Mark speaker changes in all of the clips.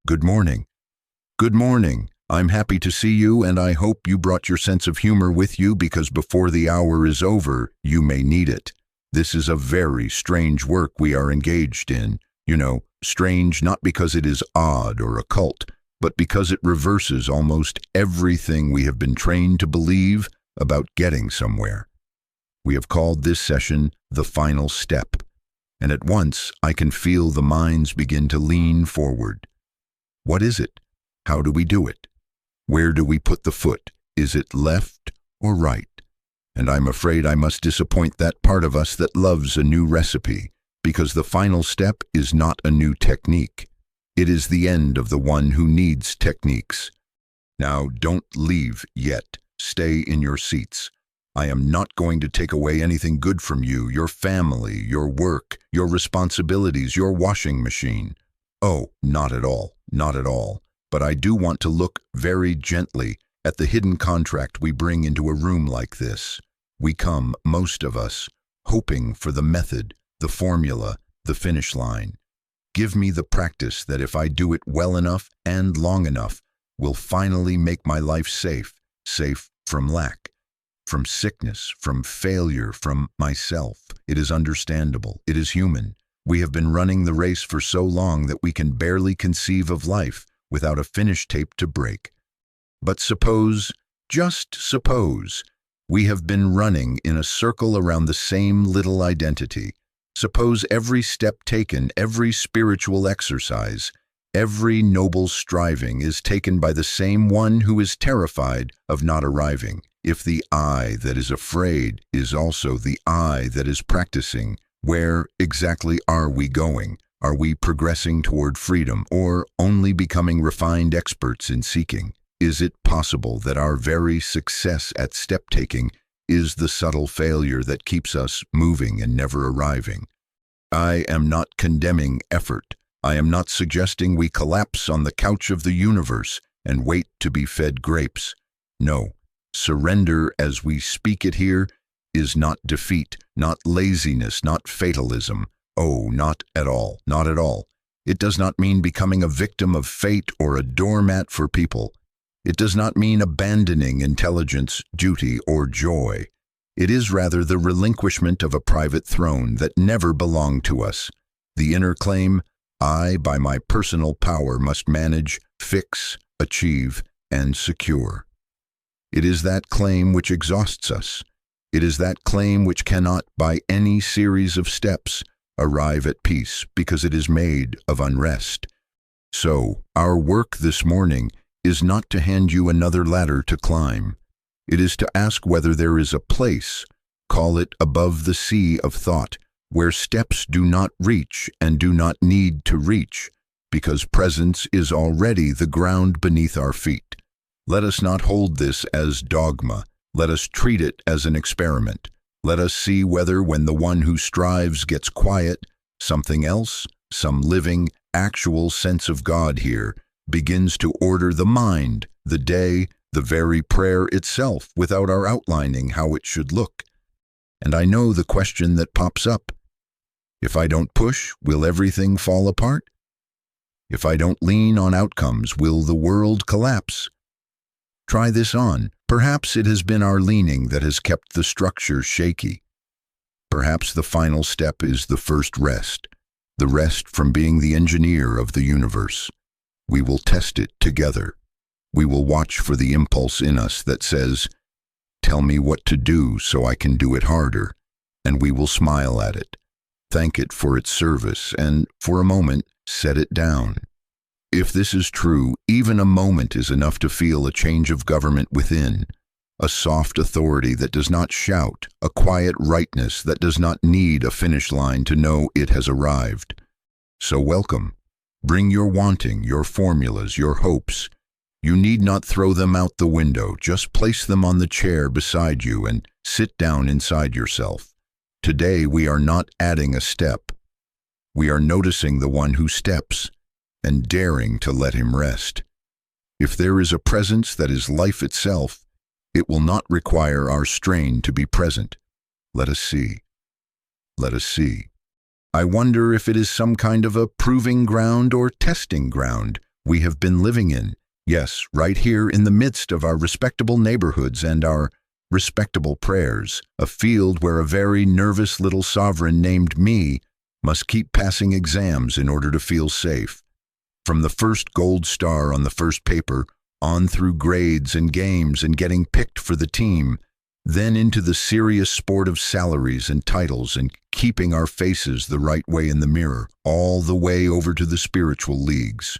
Speaker 1: Good morning. Good morning. I'm happy to see you, and I hope you brought your sense of humor with you because before the hour is over, you may need it. This is a very strange work we are engaged in. Strange not because it is odd or occult, but because it reverses almost everything we have been trained to believe about getting somewhere. We have called this session the final step, and at once I can feel the minds begin to lean forward. What is it? How do we do it? Where do we put the foot? Is it left or right? And I'm afraid I must disappoint that part of us that loves a new recipe, because the final step is not a new technique. It is the end of the one who needs techniques. Now, don't leave yet. Stay in your seats. I am not going to take away anything good from you, your family, your work, your responsibilities, your washing machine. Oh, not at all, not at all. But I do want to look very gently at the hidden contract we bring into a room like this. We come, most of us, hoping for the method, the formula, the finish line. Give me the practice that if I do it well enough and long enough, will finally make my life safe from lack, from sickness, from failure, from myself. It is understandable. It is human. We have been running the race for so long that we can barely conceive of life without a finish tape to break. But suppose, just suppose, we have been running in a circle around the same little identity. Suppose every step taken, every spiritual exercise, every noble striving is taken by the same one who is terrified of not arriving. If the I that is afraid is also the I that is practicing, where exactly are we going? Are we progressing toward freedom or only becoming refined experts in seeking? Is it possible that our very success at step-taking is the subtle failure that keeps us moving and never arriving? I am not condemning effort. I am not suggesting we collapse on the couch of the universe and wait to be fed grapes. No, surrender as we speak it here is not defeat, not laziness, not fatalism. Oh, not at all, not at all. It does not mean becoming a victim of fate or a doormat for people. It does not mean abandoning intelligence, duty, or joy. It is rather the relinquishment of a private throne that never belonged to us. The inner claim, I, by my personal power, must manage, fix, achieve, and secure. It is that claim which exhausts us. It is that claim which cannot, by any series of steps, arrive at peace because it is made of unrest. So, our work this morning is not to hand you another ladder to climb. It is to ask whether there is a place, call it above the sea of thought, where steps do not reach and do not need to reach, because presence is already the ground beneath our feet. Let us not hold this as dogma. Let us treat it as an experiment. Let us see whether when the one who strives gets quiet, something else, some living, actual sense of God here, begins to order the mind, the day, the very prayer itself, without our outlining how it should look. And I know the question that pops up. If I don't push, will everything fall apart? If I don't lean on outcomes, will the world collapse? Try this on. Perhaps it has been our leaning that has kept the structure shaky. Perhaps the final step is the first rest, the rest from being the engineer of the universe. We will test it together. We will watch for the impulse in us that says, "Tell me what to do so I can do it harder," and we will smile at it, thank it for its service, and, for a moment, set it down. If this is true, even a moment is enough to feel a change of government within, a soft authority that does not shout, a quiet rightness that does not need a finish line to know it has arrived. So welcome. Bring your wanting, your formulas, your hopes. You need not throw them out the window, just place them on the chair beside you and sit down inside yourself. Today we are not adding a step. We are noticing the one who steps and daring to let him rest. If there is a presence that is life itself, it will not require our strain to be present. Let us see. Let us see. I wonder if it is some kind of a proving ground or testing ground we have been living in. Yes, right here in the midst of our respectable neighborhoods and our respectable prayers, a field where a very nervous little sovereign named me must keep passing exams in order to feel safe. From the first gold star on the first paper, on through grades and games and getting picked for the team, then into the serious sport of salaries and titles and keeping our faces the right way in the mirror, all the way over to the spiritual leagues.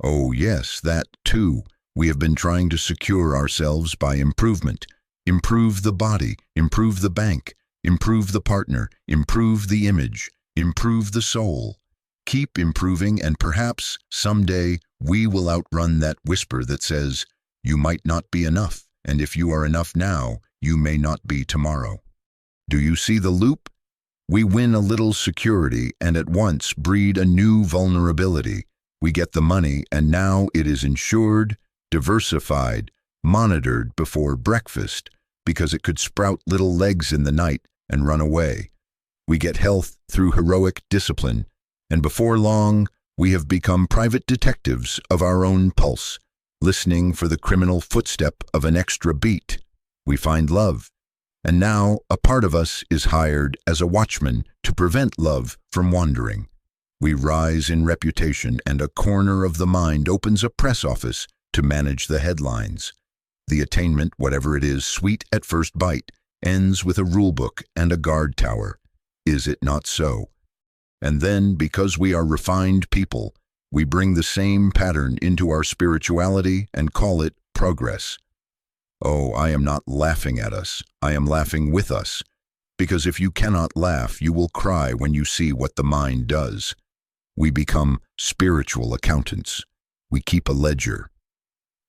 Speaker 1: Oh yes, that too. We have been trying to secure ourselves by improvement. Improve the body, improve the bank, improve the partner, improve the image, improve the soul. Keep improving, and perhaps someday we will outrun that whisper that says, you might not be enough, and if you are enough now, you may not be tomorrow. Do you see the loop? We win a little security and at once breed a new vulnerability. We get the money, and now it is insured, diversified, monitored before breakfast, because it could sprout little legs in the night and run away. We get health through heroic discipline, and before long, we have become private detectives of our own pulse, listening for the criminal footstep of an extra beat. We find love, and now a part of us is hired as a watchman to prevent love from wandering. We rise in reputation, and a corner of the mind opens a press office to manage the headlines. The attainment, whatever it is, sweet at first bite, ends with a rulebook and a guard tower. Is it not so? And then, because we are refined people, we bring the same pattern into our spirituality and call it progress. Oh, I am not laughing at us. I am laughing with us. Because if you cannot laugh, you will cry when you see what the mind does. We become spiritual accountants. We keep a ledger.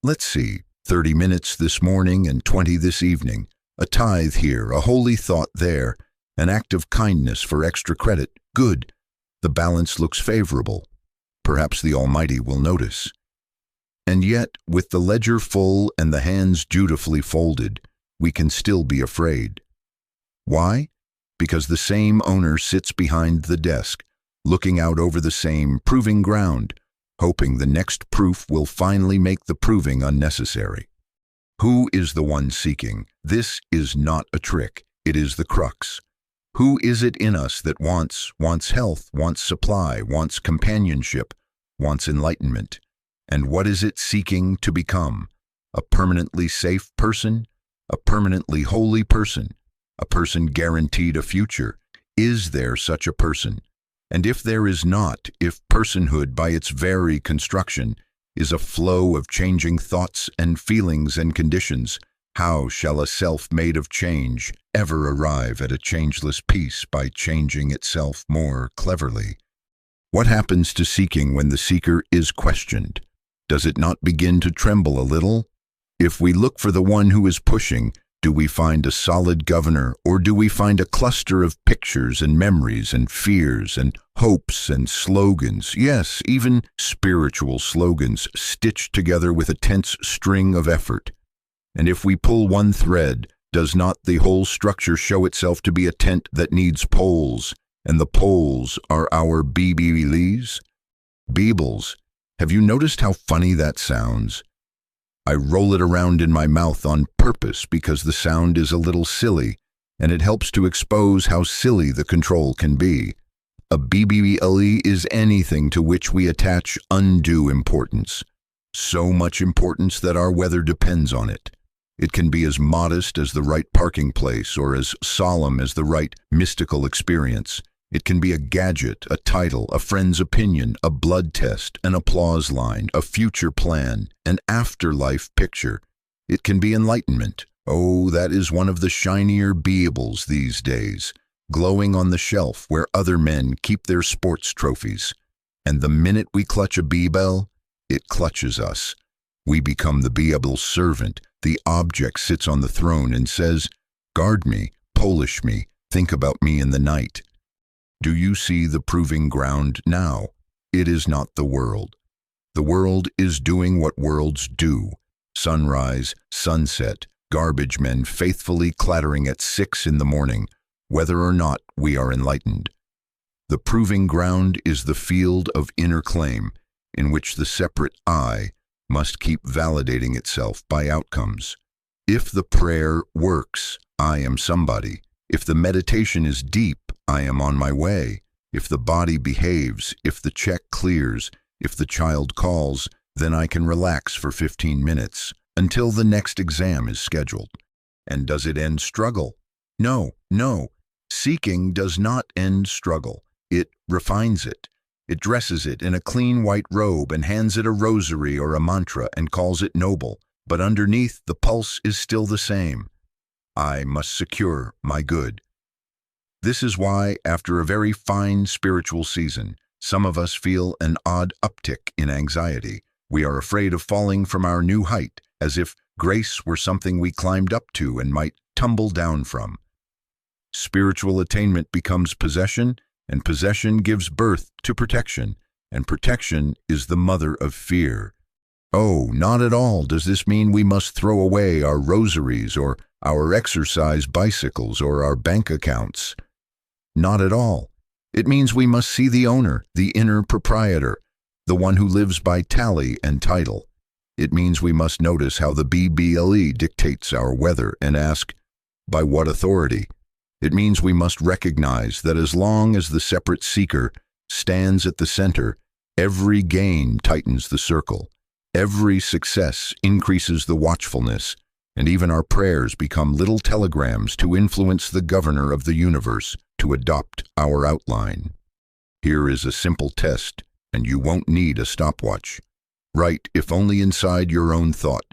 Speaker 1: Let's see, 30 minutes this morning and 20 this evening. A tithe here, a holy thought there, an act of kindness for extra credit. Good. The balance looks favorable. Perhaps the Almighty will notice. And yet, with the ledger full and the hands dutifully folded, we can still be afraid. Why? Because the same owner sits behind the desk, looking out over the same proving ground, hoping the next proof will finally make the proving unnecessary. Who is the one seeking? This is not a trick. It is the crux. Who is it in us that wants health, wants supply, wants companionship, wants enlightenment? And what is it seeking to become? A permanently safe person? A permanently holy person? A person guaranteed a future? Is there such a person? And if there is not, if personhood by its very construction is a flow of changing thoughts and feelings and conditions, how shall a self made of change ever arrive at a changeless peace by changing itself more cleverly? What happens to seeking when the seeker is questioned? Does it not begin to tremble a little? If we look for the one who is pushing, do we find a solid governor, or do we find a cluster of pictures and memories and fears and hopes and slogans, yes, even spiritual slogans stitched together with a tense string of effort? And if we pull one thread, does not the whole structure show itself to be a tent that needs poles, and the poles are our Beebles? Beebles. Have you noticed how funny that sounds? I roll it around in my mouth on purpose because the sound is a little silly, and it helps to expose how silly the control can be. A BBLE is anything to which we attach undue importance. So much importance that our weather depends on it. It can be as modest as the right parking place or as solemn as the right mystical experience. It can be a gadget, a title, a friend's opinion, a blood test, an applause line, a future plan, an afterlife picture. It can be enlightenment. Oh, that is one of the shinier beables these days, glowing on the shelf where other men keep their sports trophies. And the minute we clutch a Beeble, it clutches us. We become the Beeble's servant. The object sits on the throne and says, "Guard me, polish me, think about me in the night." Do you see the proving ground now? It is not the world. The world is doing what worlds do. Sunrise, sunset, garbage men faithfully clattering at 6 in the morning, whether or not we are enlightened. The proving ground is the field of inner claim. in which the separate I must keep validating itself by outcomes. If the prayer works, I am somebody. If the meditation is deep, I am on my way. If the body behaves, if the check clears, if the child calls, then I can relax for 15 minutes until the next exam is scheduled. And does it end struggle? No. Seeking does not end struggle. It refines it. It dresses it in a clean white robe and hands it a rosary or a mantra and calls it noble. But underneath, the pulse is still the same. I must secure my good. This is why, after a very fine spiritual season, some of us feel an odd uptick in anxiety. We are afraid of falling from our new height, as if grace were something we climbed up to and might tumble down from. Spiritual attainment becomes possession, and possession gives birth to protection, and protection is the mother of fear. Oh, not at all does this mean we must throw away our rosaries or our exercise bicycles or our bank accounts. Not at all. It means we must see the owner, the inner proprietor, the one who lives by tally and title. It means we must notice how the BBLE dictates our weather and ask, by what authority? It means we must recognize that as long as the separate seeker stands at the center, every gain tightens the circle, every success increases the watchfulness, and even our prayers become little telegrams to influence the governor of the universe to adopt our outline. Here is a simple test, and you won't need a stopwatch. Write, if only inside your own thought,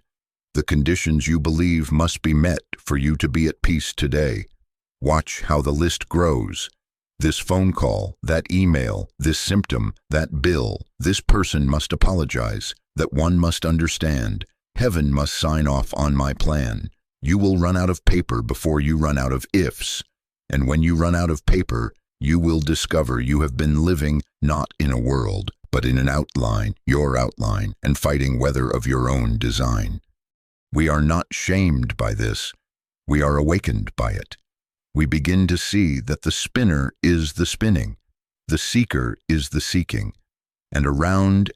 Speaker 1: the conditions you believe must be met for you to be at peace today. Watch how the list grows. This phone call, that email, this symptom, that bill, this person must apologize, that one must understand. Heaven must sign off on my plan. You will run out of paper before you run out of ifs. And when you run out of paper, you will discover you have been living not in a world, but in an outline, your outline, and fighting weather of your own design. We are not shamed by this. We are awakened by it. We begin to see that the spinner is the spinning, the seeker is the seeking, and around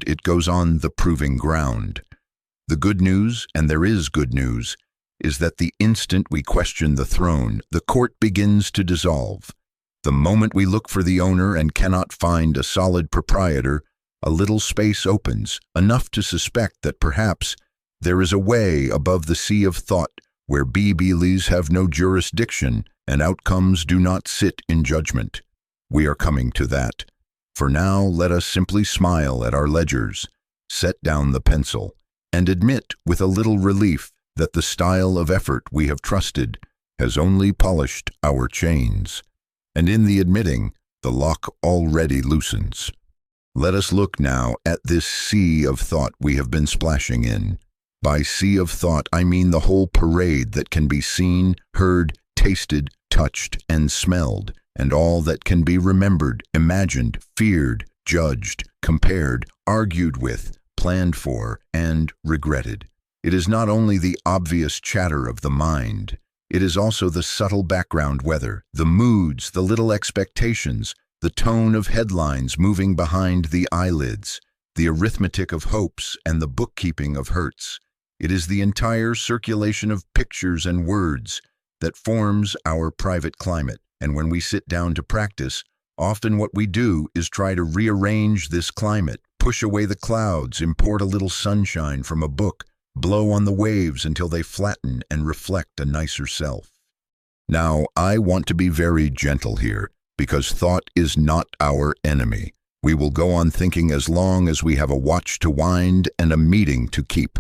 Speaker 1: it goes on the proving ground. The good news, and there is good news, is that the instant we question the throne, the court begins to dissolve. The moment we look for the owner and cannot find a solid proprietor, a little space opens, enough to suspect that perhaps there is a way above the sea of thought where BBLs have no jurisdiction and outcomes do not sit in judgment. We are coming to that. For now, let us simply smile at our ledgers, set down the pencil, and admit with a little relief that the style of effort we have trusted has only polished our chains. And in the admitting, the lock already loosens. Let us look now at this sea of thought we have been splashing in. By sea of thought, I mean the whole parade that can be seen, heard, tasted, touched, and smelled, and all that can be remembered, imagined, feared, judged, compared, argued with, planned for, and regretted. It is not only the obvious chatter of the mind, it is also the subtle background weather, the moods, the little expectations, the tone of headlines moving behind the eyelids, the arithmetic of hopes and the bookkeeping of hurts. It is the entire circulation of pictures and words that forms our private climate. And when we sit down to practice, often what we do is try to rearrange this climate, push away the clouds, import a little sunshine from a book, blow on the waves until they flatten and reflect a nicer self. Now, I want to be very gentle here, because thought is not our enemy. We will go on thinking as long as we have a watch to wind and a meeting to keep.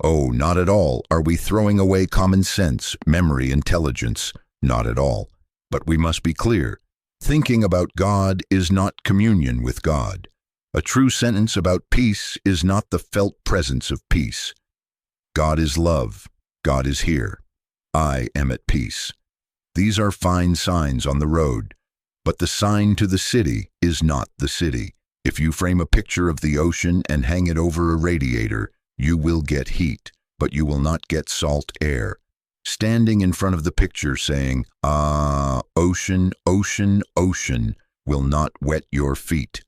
Speaker 1: Oh, not at all are we throwing away common sense, memory, intelligence. Not at all. But we must be clear. Thinking about God is not communion with God. A true sentence about peace is not the felt presence of peace. God is love. God is here. I am at peace. These are fine signs on the road, but the sign to the city is not the city. If you frame a picture of the ocean and hang it over a radiator, you will get heat, but you will not get salt air. Standing in front of the picture saying, "Ah, ocean, ocean, ocean," will not wet your feet.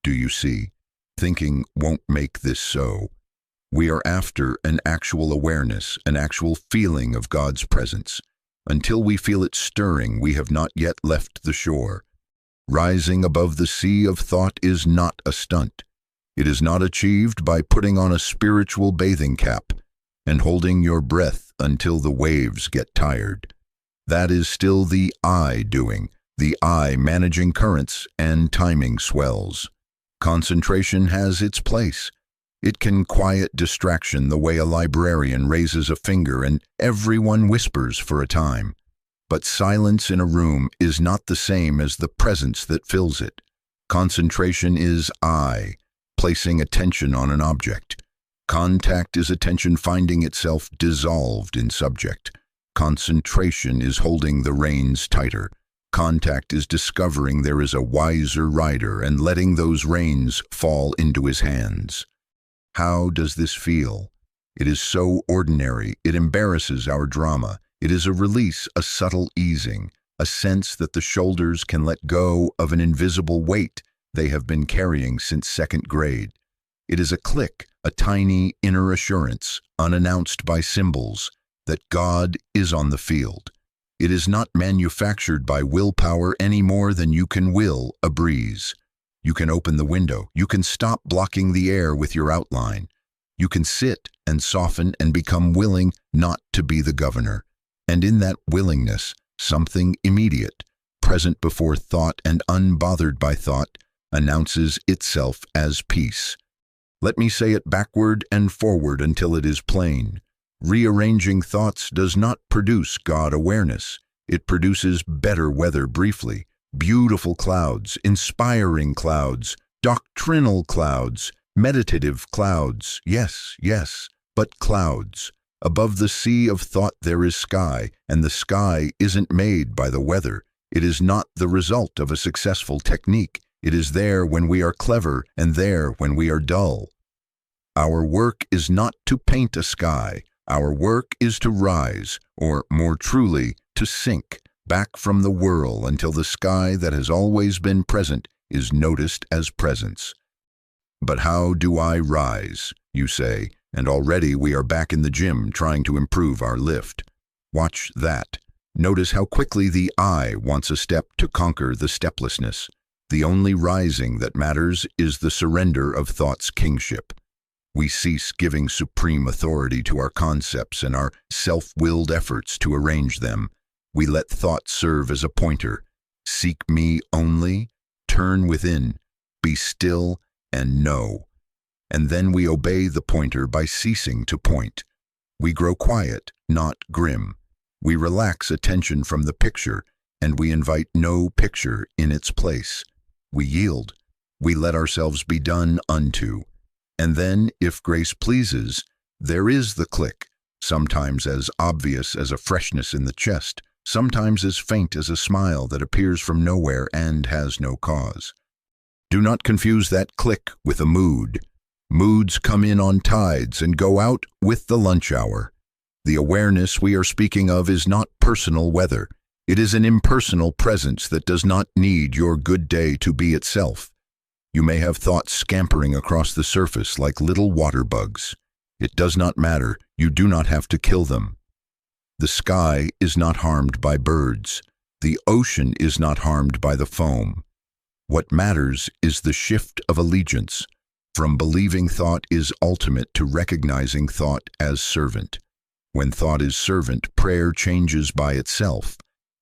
Speaker 1: Do you see? Thinking won't make this so. We are after an actual awareness, an actual feeling of God's presence. Until we feel it stirring, we have not yet left the shore. Rising above the sea of thought is not a stunt. It is not achieved by putting on a spiritual bathing cap and holding your breath until the waves get tired. That is still the I doing, the I managing currents and timing swells. Concentration has its place. It can quiet distraction the way a librarian raises a finger and everyone whispers for a time. But silence in a room is not the same as the presence that fills it. Concentration is I, placing attention on an object. Contact is attention finding itself dissolved in subject. Concentration is holding the reins tighter. Contact is discovering there is a wiser rider and letting those reins fall into his hands. How does this feel? It is so ordinary, it embarrasses our drama. It is a release, a subtle easing, a sense that the shoulders can let go of an invisible weight they have been carrying since second grade. It is a click, a tiny inner assurance, unannounced by symbols, that God is on the field. It is not manufactured by willpower any more than you can will a breeze. You can open the window. You can stop blocking the air with your outline. You can sit and soften and become willing not to be the governor. And in that willingness, something immediate, present before thought and unbothered by thought, announces itself as peace. Let me say it backward and forward until it is plain. Rearranging thoughts does not produce God awareness. It produces better weather briefly, beautiful clouds, inspiring clouds, doctrinal clouds, meditative clouds, yes, but clouds. Above the sea of thought there is sky, and the sky isn't made by the weather. It is not the result of a successful technique. It is there when we are clever and there when we are dull. Our work is not to paint a sky. Our work is to rise, or more truly, to sink, back from the whirl until the sky that has always been present is noticed as presence. But how do I rise, you say, and already we are back in the gym trying to improve our lift. Watch that. Notice how quickly the I wants a step to conquer the steplessness. The only rising that matters is the surrender of thought's kingship. We cease giving supreme authority to our concepts and our self-willed efforts to arrange them. We let thought serve as a pointer. Seek me only, turn within, be still, and know. And then we obey the pointer by ceasing to point. We grow quiet, not grim. We relax attention from the picture, and we invite no picture in its place. We yield. We let ourselves be done unto. And then, if grace pleases, there is the click, sometimes as obvious as a freshness in the chest, sometimes as faint as a smile that appears from nowhere and has no cause. Do not confuse that click with a mood. Moods come in on tides and go out with the lunch hour. The awareness we are speaking of is not personal weather. It is an impersonal presence that does not need your good day to be itself. You may have thoughts scampering across the surface like little water bugs. It does not matter. You do not have to kill them. The sky is not harmed by birds. The ocean is not harmed by the foam. What matters is the shift of allegiance. From believing thought is ultimate to recognizing thought as servant. When thought is servant, prayer changes by itself.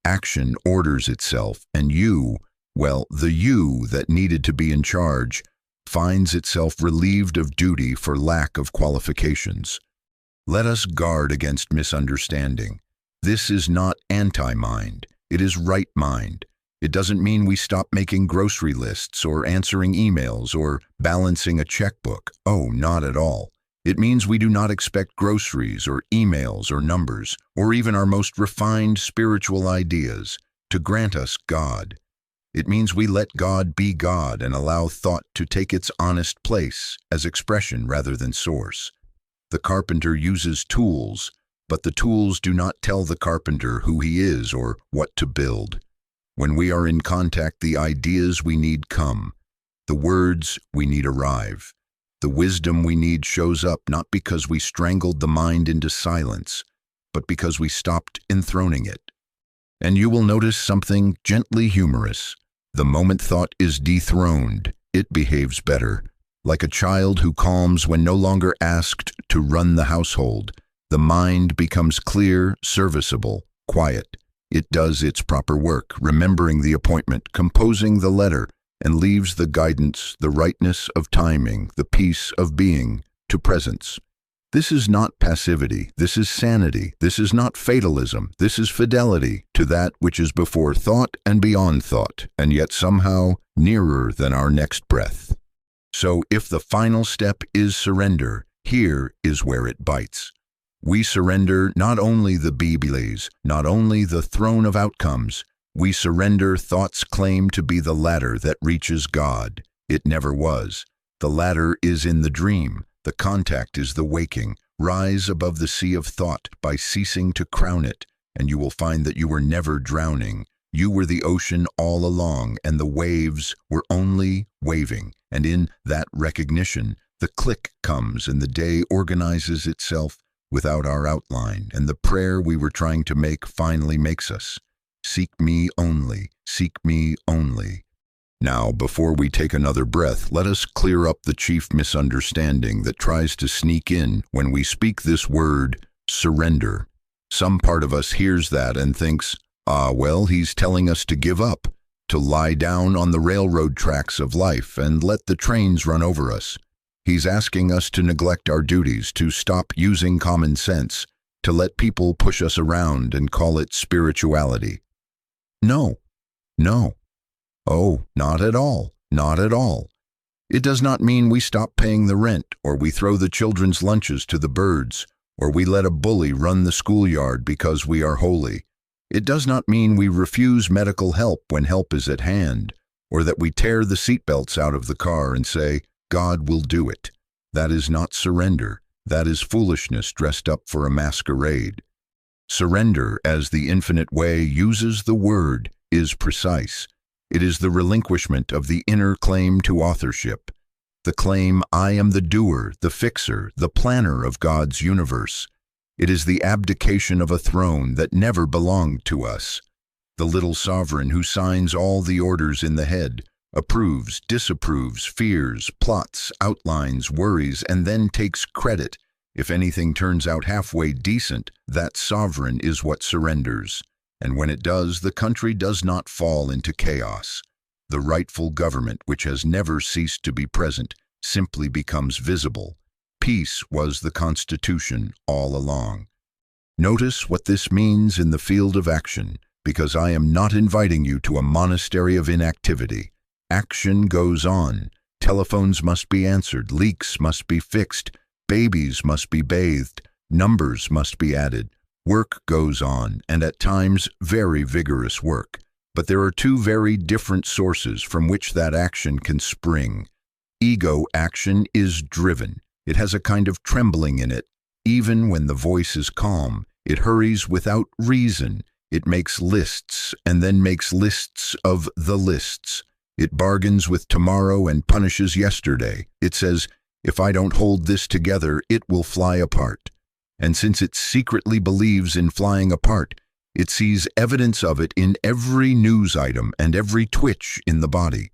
Speaker 1: Action orders itself, and you, well, the you that needed to be in charge, finds itself relieved of duty for lack of qualifications. Let us guard against misunderstanding. This is not anti-mind. It is right mind. It doesn't mean we stop making grocery lists or answering emails or balancing a checkbook. Oh, not at all. It means we do not expect groceries or emails or numbers, or even our most refined spiritual ideas, to grant us God. It means we let God be God and allow thought to take its honest place as expression rather than source. The carpenter uses tools, but the tools do not tell the carpenter who he is or what to build. When we are in contact, the ideas we need come. The words we need arrive. The wisdom we need shows up not because we strangled the mind into silence, but because we stopped enthroning it. And you will notice something gently humorous. The moment thought is dethroned, it behaves better. Like a child who calms when no longer asked to run the household, the mind becomes clear, serviceable, quiet. It does its proper work, remembering the appointment, composing the letter, and leaves the guidance, the rightness of timing, the peace of being, to presence. This is not passivity, this is sanity, this is not fatalism, this is fidelity to that which is before thought and beyond thought, and yet somehow nearer than our next breath. So if the final step is surrender, here is where it bites. We surrender not only the Bibles, not only the throne of outcomes, we surrender thought's claim to be the ladder that reaches God. It never was. The ladder is in the dream. The contact is the waking. Rise above the sea of thought by ceasing to crown it, and you will find that you were never drowning. You were the ocean all along, and the waves were only waving. And in that recognition, the click comes and the day organizes itself without our outline, and the prayer we were trying to make finally makes us. Seek me only, seek me only. Now, before we take another breath, let us clear up the chief misunderstanding that tries to sneak in when we speak this word, surrender. Some part of us hears that and thinks, well, he's telling us to give up, to lie down on the railroad tracks of life and let the trains run over us. He's asking us to neglect our duties, to stop using common sense, to let people push us around and call it spirituality. No, no. Oh, not at all, not at all. It does not mean we stop paying the rent, or we throw the children's lunches to the birds, or we let a bully run the schoolyard because we are holy. It does not mean we refuse medical help when help is at hand, or that we tear the seatbelts out of the car and say, God will do it. That is not surrender. That is foolishness dressed up for a masquerade. Surrender, as the infinite way uses the word, is precise. It is the relinquishment of the inner claim to authorship. The claim, I am the doer, the fixer, the planner of God's universe. It is the abdication of a throne that never belonged to us. The little sovereign who signs all the orders in the head, approves, disapproves, fears, plots, outlines, worries, and then takes credit. If anything turns out halfway decent, that sovereign is what surrenders. And when it does, the country does not fall into chaos. The rightful government, which has never ceased to be present, simply becomes visible. Peace was the Constitution all along. Notice what this means in the field of action, because I am not inviting you to a monastery of inactivity. Action goes on. Telephones must be answered, leaks must be fixed, babies must be bathed, numbers must be added. Work goes on, and at times very vigorous work. But there are two very different sources from which that action can spring. Ego action is driven. It has a kind of trembling in it. Even when the voice is calm, it hurries without reason. It makes lists, and then makes lists of the lists. It bargains with tomorrow and punishes yesterday. It says, if I don't hold this together, it will fly apart. And since it secretly believes in flying apart, it sees evidence of it in every news item and every twitch in the body.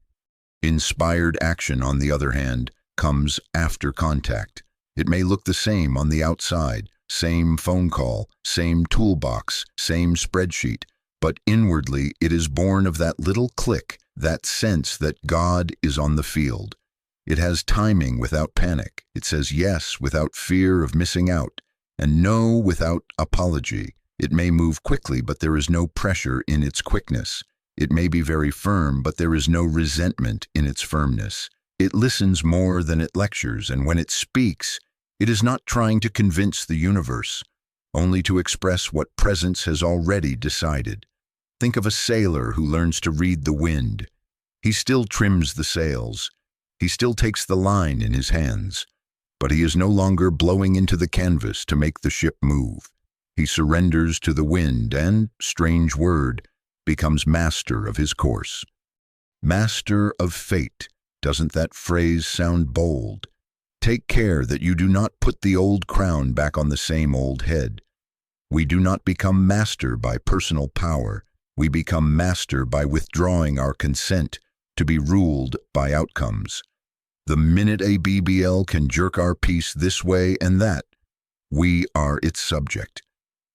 Speaker 1: Inspired action, on the other hand, comes after contact. It may look the same on the outside, same phone call, same toolbox, same spreadsheet, but inwardly it is born of that little click, that sense that God is on the field. It has timing without panic. It says yes without fear of missing out, and no without apology. It may move quickly, but there is no pressure in its quickness. It may be very firm, but there is no resentment in its firmness. It listens more than it lectures, and when it speaks, it is not trying to convince the universe, only to express what presence has already decided. Think of a sailor who learns to read the wind. He still trims the sails. He still takes the line in his hands, but he is no longer blowing into the canvas to make the ship move. He surrenders to the wind and, strange word, becomes master of his course. Master of fate, Doesn't that phrase sound bold? Take care that you do not put the old crown back on the same old head. We do not become master by personal power. We become master by withdrawing our consent to be ruled by outcomes. The minute a BBL can jerk our peace this way and that, we are its subject.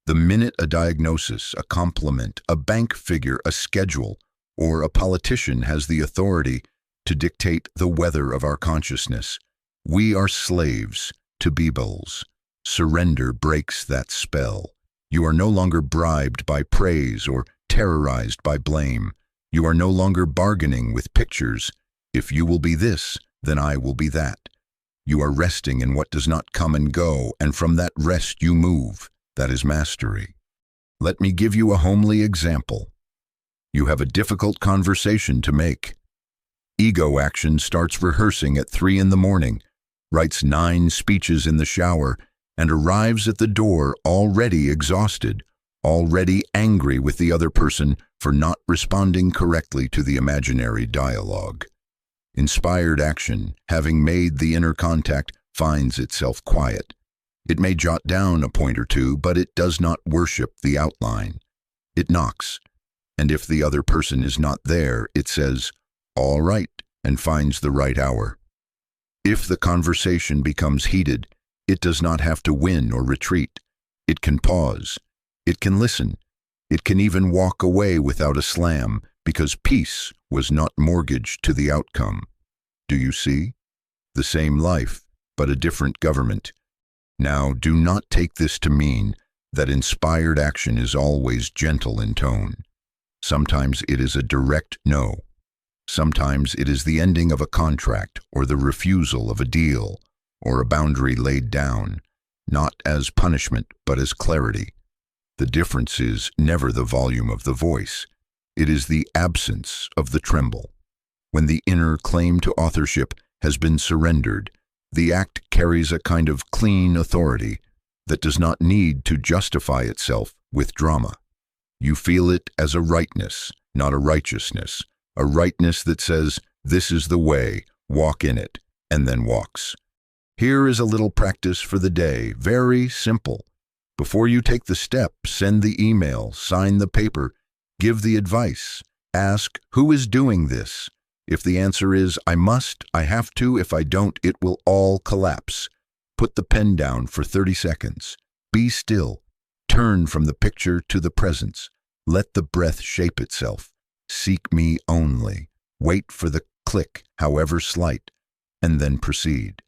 Speaker 1: The minute a diagnosis, a compliment, a bank figure, a schedule, or a politician has the authority to dictate the weather of our consciousness, we are slaves to BBLs. Surrender breaks that spell. You are no longer bribed by praise or terrorized by blame. You are no longer bargaining with pictures. If you will be this, then I will be that. You are resting in what does not come and go, and from that rest you move. That is mastery. Let me give you a homely example. You have a difficult conversation to make. Ego action starts rehearsing at 3 in the morning, writes 9 speeches in the shower, and arrives at the door already exhausted, already angry with the other person for not responding correctly to the imaginary dialogue. Inspired action, having made the inner contact, finds itself quiet. It may jot down a point or two, but it does not worship the outline. It knocks, and if the other person is not there, it says, "All right," and finds the right hour. If the conversation becomes heated, it does not have to win or retreat. It can pause. It can listen. It can even walk away without a slam, because peace was not mortgaged to the outcome. Do you see? The same life, but a different government. Now, do not take this to mean that inspired action is always gentle in tone. Sometimes it is a direct no. Sometimes it is the ending of a contract or the refusal of a deal or a boundary laid down, not as punishment but as clarity. The difference is never the volume of the voice. It is the absence of the tremble. When the inner claim to authorship has been surrendered, the act carries a kind of clean authority that does not need to justify itself with drama. You feel it as a rightness, not a righteousness, a rightness that says, "This is the way, walk in it," and then walks. Here is a little practice for the day, very simple. Before you take the step, send the email, sign the paper, give the advice. Ask, who is doing this? If the answer is, I must, I have to, if I don't, it will all collapse. Put the pen down for 30 seconds. Be still. Turn from the picture to the presence. Let the breath shape itself. Seek me only. Wait for the click, however slight, and then proceed.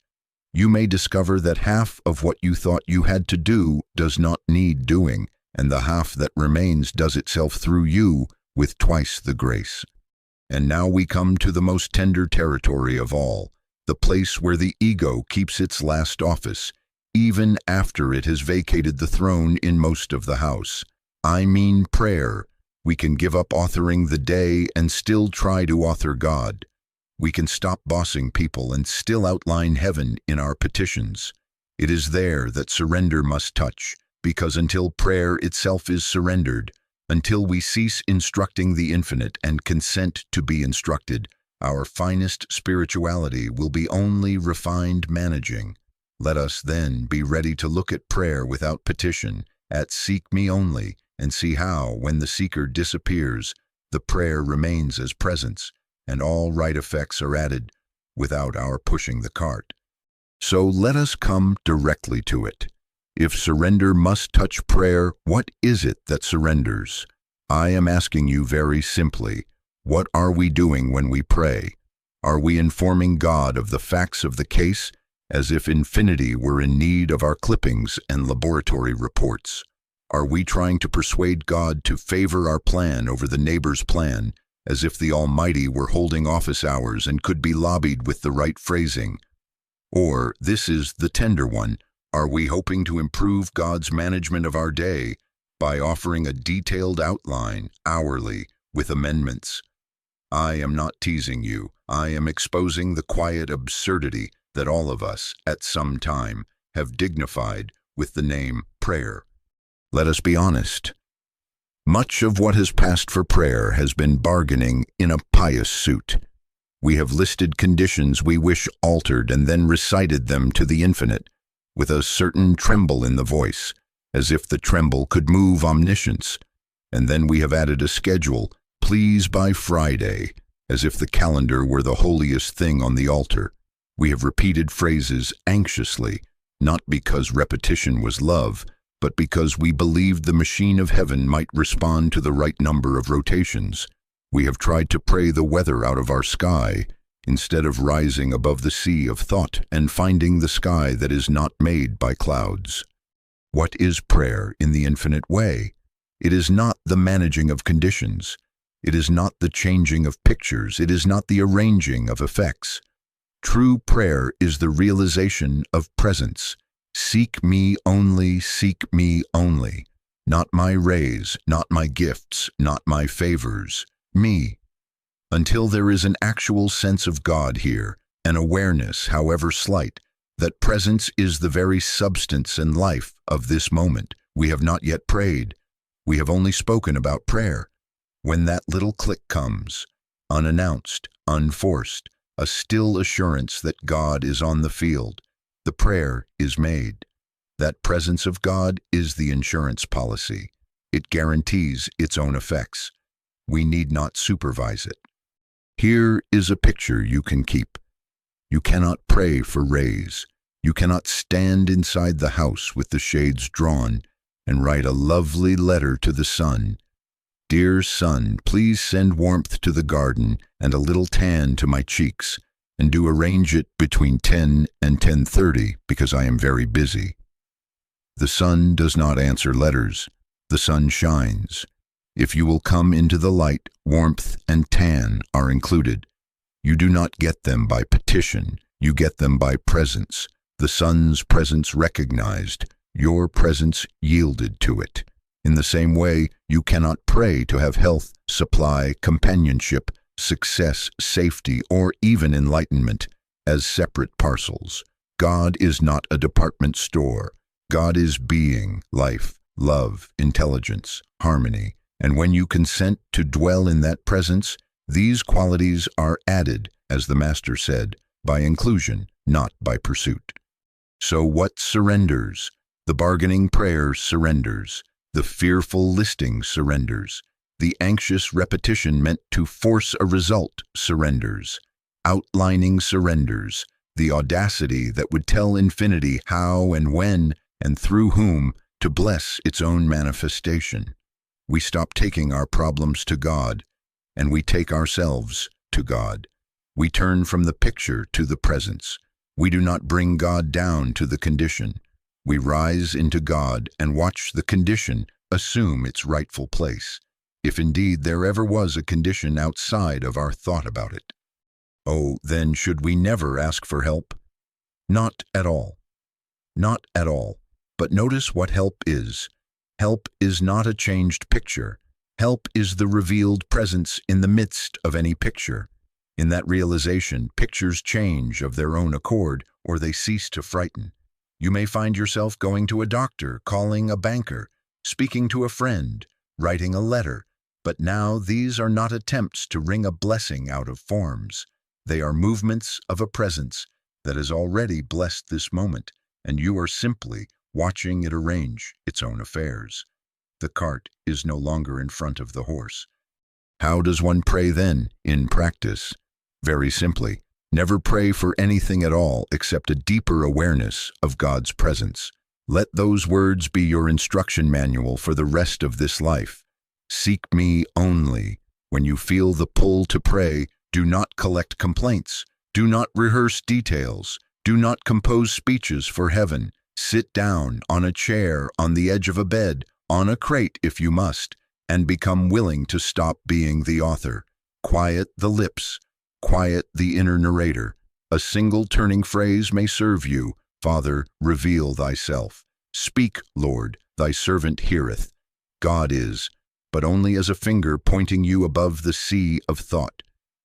Speaker 1: You may discover that half of what you thought you had to do does not need doing, and the half that remains does itself through you with twice the grace. And now we come to the most tender territory of all, the place where the ego keeps its last office, even after it has vacated the throne in most of the house. I mean prayer. We can give up authoring the day and still try to author God. We can stop bossing people and still outline heaven in our petitions. It is there that surrender must touch, because until prayer itself is surrendered, until we cease instructing the infinite and consent to be instructed, our finest spirituality will be only refined managing. Let us then be ready to look at prayer without petition, at seek me only, and see how, when the seeker disappears, the prayer remains as presence, and all right effects are added without our pushing the cart. So let us come directly to it. If surrender must touch prayer, what is it that surrenders? I am asking you very simply, what are we doing when we pray? Are we informing God of the facts of the case, as if infinity were in need of our clippings and laboratory reports? Are we trying to persuade God to favor our plan over the neighbor's plan, as if the Almighty were holding office hours and could be lobbied with the right phrasing? Or, this is the tender one, are we hoping to improve God's management of our day by offering a detailed outline, hourly, with amendments? I am not teasing you. I am exposing the quiet absurdity that all of us, at some time, have dignified with the name prayer. Let us be honest. Much of what has passed for prayer has been bargaining in a pious suit. We have listed conditions we wish altered and then recited them to the infinite, with a certain tremble in the voice, as if the tremble could move omniscience. And then we have added a schedule, please by Friday, as if the calendar were the holiest thing on the altar. We have repeated phrases anxiously, not because repetition was love, but because we believed the machine of heaven might respond to the right number of rotations. We have tried to pray the weather out of our sky, instead of rising above the sea of thought and finding the sky that is not made by clouds. What is prayer in the infinite way? It is not the managing of conditions. It is not the changing of pictures. It is not the arranging of effects. True prayer is the realization of presence. Seek me only, seek me only. Not my rays, not my gifts, not my favors. Me. Until there is an actual sense of God here, an awareness, however slight, that presence is the very substance and life of this moment, we have not yet prayed. We have only spoken about prayer. When that little click comes, unannounced, unforced, a still assurance that God is on the field, the prayer is made. That presence of God is the insurance policy. It guarantees its own effects. We need not supervise it. Here is a picture you can keep. You cannot pray for rays. You cannot stand inside the house with the shades drawn and write a lovely letter to the sun. Dear sun, please send warmth to the garden and a little tan to my cheeks, and do arrange it between 10 and 10:30 because I am very busy. The sun does not answer letters. The sun shines. If you will come into the light, warmth and tan are included. You do not get them by petition. You get them by presence. The sun's presence recognized, your presence yielded to it. In the same way, you cannot pray to have health, supply, companionship, success, safety, or even enlightenment as separate parcels. God is not a department store. God is being, life, love, intelligence, harmony. And when you consent to dwell in that presence, these qualities are added, as the Master said, by inclusion, not by pursuit. So what surrenders? The bargaining prayer surrenders. The fearful listing surrenders. The anxious repetition meant to force a result surrenders. Outlining surrenders. The audacity that would tell infinity how and when and through whom to bless its own manifestation. We stop taking our problems to God, and we take ourselves to God. We turn from the picture to the presence. We do not bring God down to the condition. We rise into God and watch the condition assume its rightful place, if indeed there ever was a condition outside of our thought about it. Oh, then should we never ask for help? Not at all. Not at all. But notice what help is. Help is not a changed picture. Help is the revealed presence in the midst of any picture. In that realization, pictures change of their own accord, or they cease to frighten. You may find yourself going to a doctor, calling a banker, speaking to a friend, writing a letter, but now these are not attempts to wring a blessing out of forms. They are movements of a presence that has already blessed this moment, and you are simply watching it arrange its own affairs. The cart is no longer in front of the horse. How does one pray then, in practice? Very simply, never pray for anything at all except a deeper awareness of God's presence. Let those words be your instruction manual for the rest of this life. Seek me only. When you feel the pull to pray, do not collect complaints. Do not rehearse details. Do not compose speeches for heaven. Sit down on a chair, on the edge of a bed, on a crate if you must, and become willing to stop being the author. Quiet the lips. Quiet the inner narrator. A single turning phrase may serve you. Father, reveal thyself. Speak, Lord, thy servant heareth. God is, but only as a finger pointing you above the sea of thought.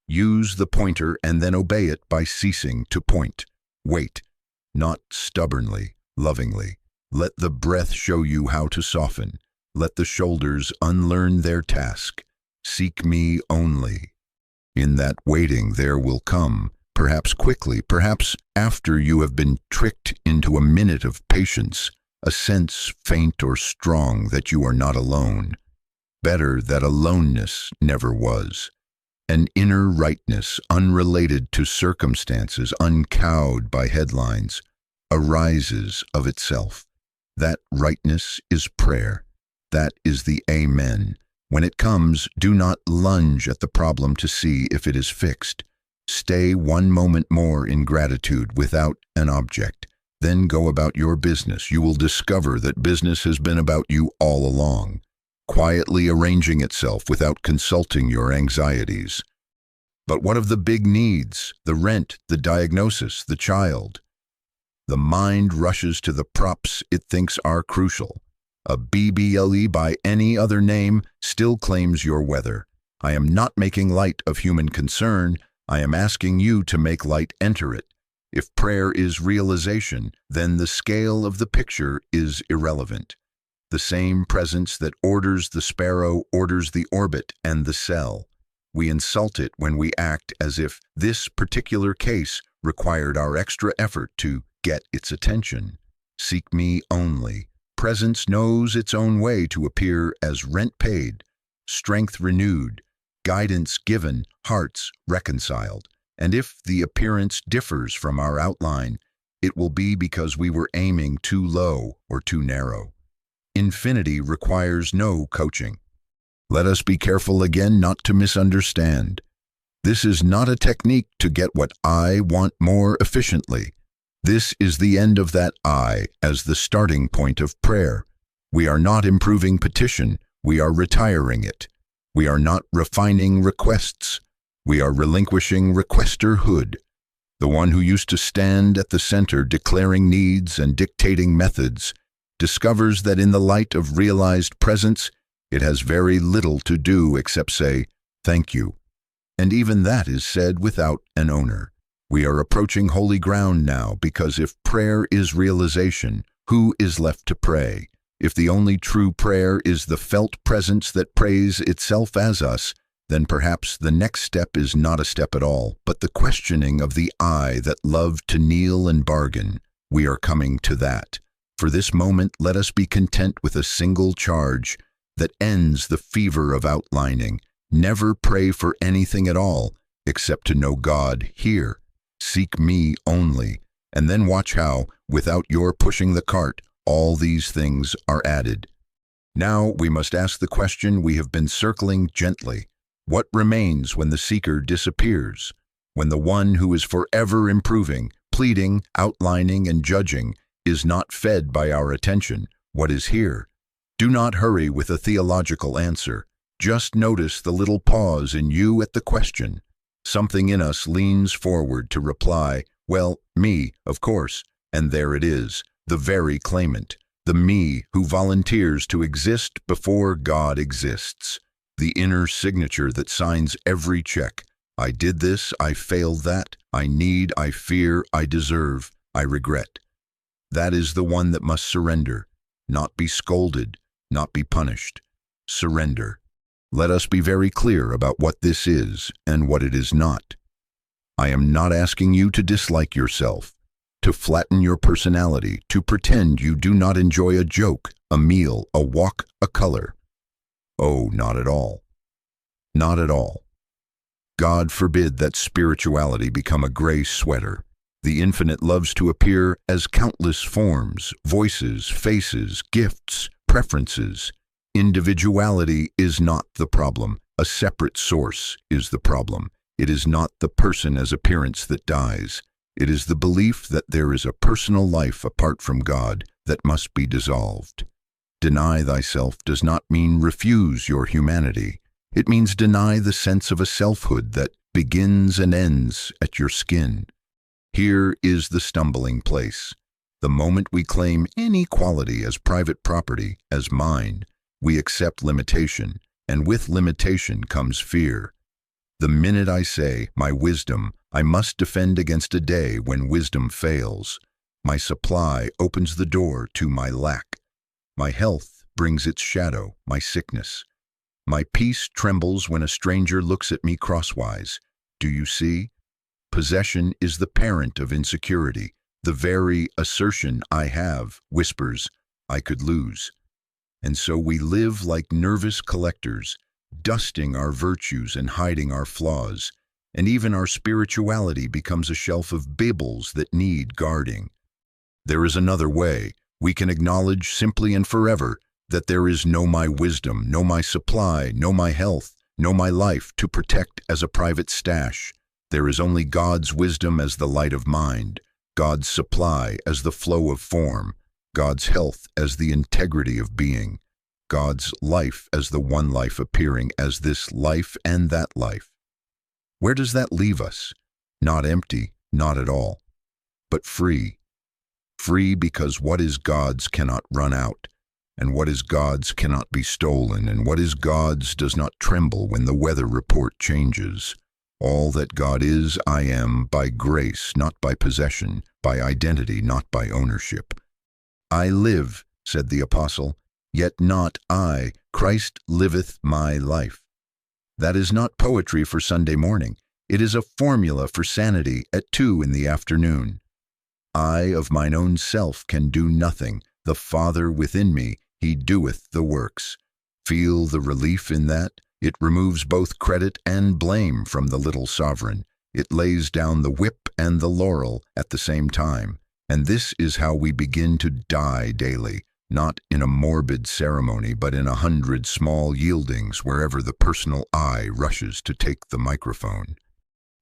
Speaker 1: Use the pointer and then obey it by ceasing to point. Wait, not stubbornly, lovingly. Let the breath show you how to soften. Let the shoulders unlearn their task. Seek me only. In that waiting there will come, perhaps quickly, perhaps after you have been tricked into a minute of patience, a sense, faint or strong, that you are not alone. Better that aloneness never was. An inner rightness, unrelated to circumstances, uncowed by headlines, arises of itself. That rightness is prayer. That is the Amen. When it comes, do not lunge at the problem to see if it is fixed. Stay one moment more in gratitude without an object. Then go about your business. You will discover that business has been about you all along, quietly arranging itself without consulting your anxieties. But what of the big needs, the rent, the diagnosis, the child? The mind rushes to the props it thinks are crucial. A BBLE by any other name still claims your weather. I am not making light of human concern. I am asking you to make light enter it. If prayer is realization, then the scale of the picture is irrelevant. The same presence that orders the sparrow orders the orbit and the cell. We insult it when we act as if this particular case required our extra effort to get its attention. Seek me only. Presence knows its own way to appear as rent paid, strength renewed, guidance given, hearts reconciled. And if the appearance differs from our outline, it will be because we were aiming too low or too narrow. Infinity requires no coaching. Let us be careful again not to misunderstand. This is not a technique to get what I want more efficiently. This is the end of that I as the starting point of prayer. We are not improving petition, we are retiring it. We are not refining requests, we are relinquishing requesterhood. The one who used to stand at the center declaring needs and dictating methods discovers that in the light of realized presence, it has very little to do except say, thank you. And even that is said without an owner. We are approaching holy ground now, because if prayer is realization, who is left to pray? If the only true prayer is the felt presence that prays itself as us, then perhaps the next step is not a step at all, but the questioning of the I that loved to kneel and bargain. We are coming to that. For this moment, let us be content with a single charge that ends the fever of outlining. Never pray for anything at all, except to know God here. Seek me only, and then watch how, without your pushing the cart, all these things are added. Now we must ask the question we have been circling gently. What remains when the seeker disappears? When the one who is forever improving, pleading, outlining, and judging is not fed by our attention, what is here? Do not hurry with a theological answer. Just notice the little pause in you at the question. Something in us leans forward to reply, well, me, of course, and there it is, the very claimant, the me who volunteers to exist before God exists, the inner signature that signs every check. I did this, I failed that, I need, I fear, I deserve, I regret. That is the one that must surrender, not be scolded, not be punished. Surrender. Let us be very clear about what this is and what it is not. I am not asking you to dislike yourself, to flatten your personality, to pretend you do not enjoy a joke, a meal, a walk, a color. Oh, not at all. Not at all. God forbid that spirituality become a gray sweater. The infinite loves to appear as countless forms, voices, faces, gifts, preferences. Individuality is not the problem. A separate source is the problem. It is not the person as appearance that dies. It is the belief that there is a personal life apart from God that must be dissolved. Deny thyself does not mean refuse your humanity. It means deny the sense of a selfhood that begins and ends at your skin. Here is the stumbling place. The moment we claim any quality as private property, as mine, we accept limitation, and with limitation comes fear. The minute I say, my wisdom, I must defend against a day when wisdom fails. My supply opens the door to my lack. My health brings its shadow, my sickness. My peace trembles when a stranger looks at me crosswise. Do you see? Possession is the parent of insecurity. The very assertion I have whispers, I could lose. And so we live like nervous collectors, dusting our virtues and hiding our flaws, and even our spirituality becomes a shelf of bibbles that need guarding. There is another way. We can acknowledge simply and forever that there is no my wisdom, no my supply, no my health, no my life to protect as a private stash. There is only God's wisdom as the light of mind, God's supply as the flow of form, God's health as the integrity of being, God's life as the one life appearing as this life and that life. Where does that leave us? Not empty, not at all, but free. Free because what is God's cannot run out, and what is God's cannot be stolen, and what is God's does not tremble when the weather report changes. All that God is, I am by grace, not by possession, by identity, not by ownership. I live, said the apostle, yet not I, Christ liveth my life. That is not poetry for Sunday morning. It is a formula for sanity at 2 in the afternoon. I of mine own self can do nothing. The Father within me, he doeth the works. Feel the relief in that? It removes both credit and blame from the little sovereign. It lays down the whip and the laurel at the same time. And this is how we begin to die daily, not in a morbid ceremony, but in 100 small yieldings wherever the personal I rushes to take the microphone.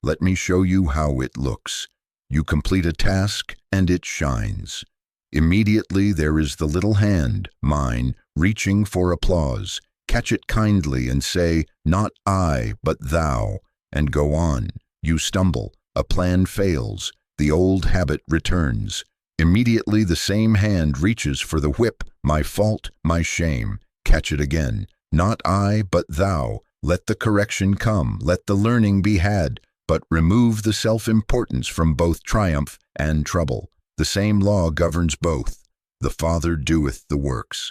Speaker 1: Let me show you how it looks. You complete a task, and it shines. Immediately there is the little hand, mine, reaching for applause. Catch it kindly and say, not I, but thou, and go on. You stumble, a plan fails, the old habit returns. Immediately the same hand reaches for the whip, my fault, my shame. Catch it again, not I, but thou. Let the correction come, let the learning be had, but remove the self-importance from both triumph and trouble. The same law governs both. The Father doeth the works.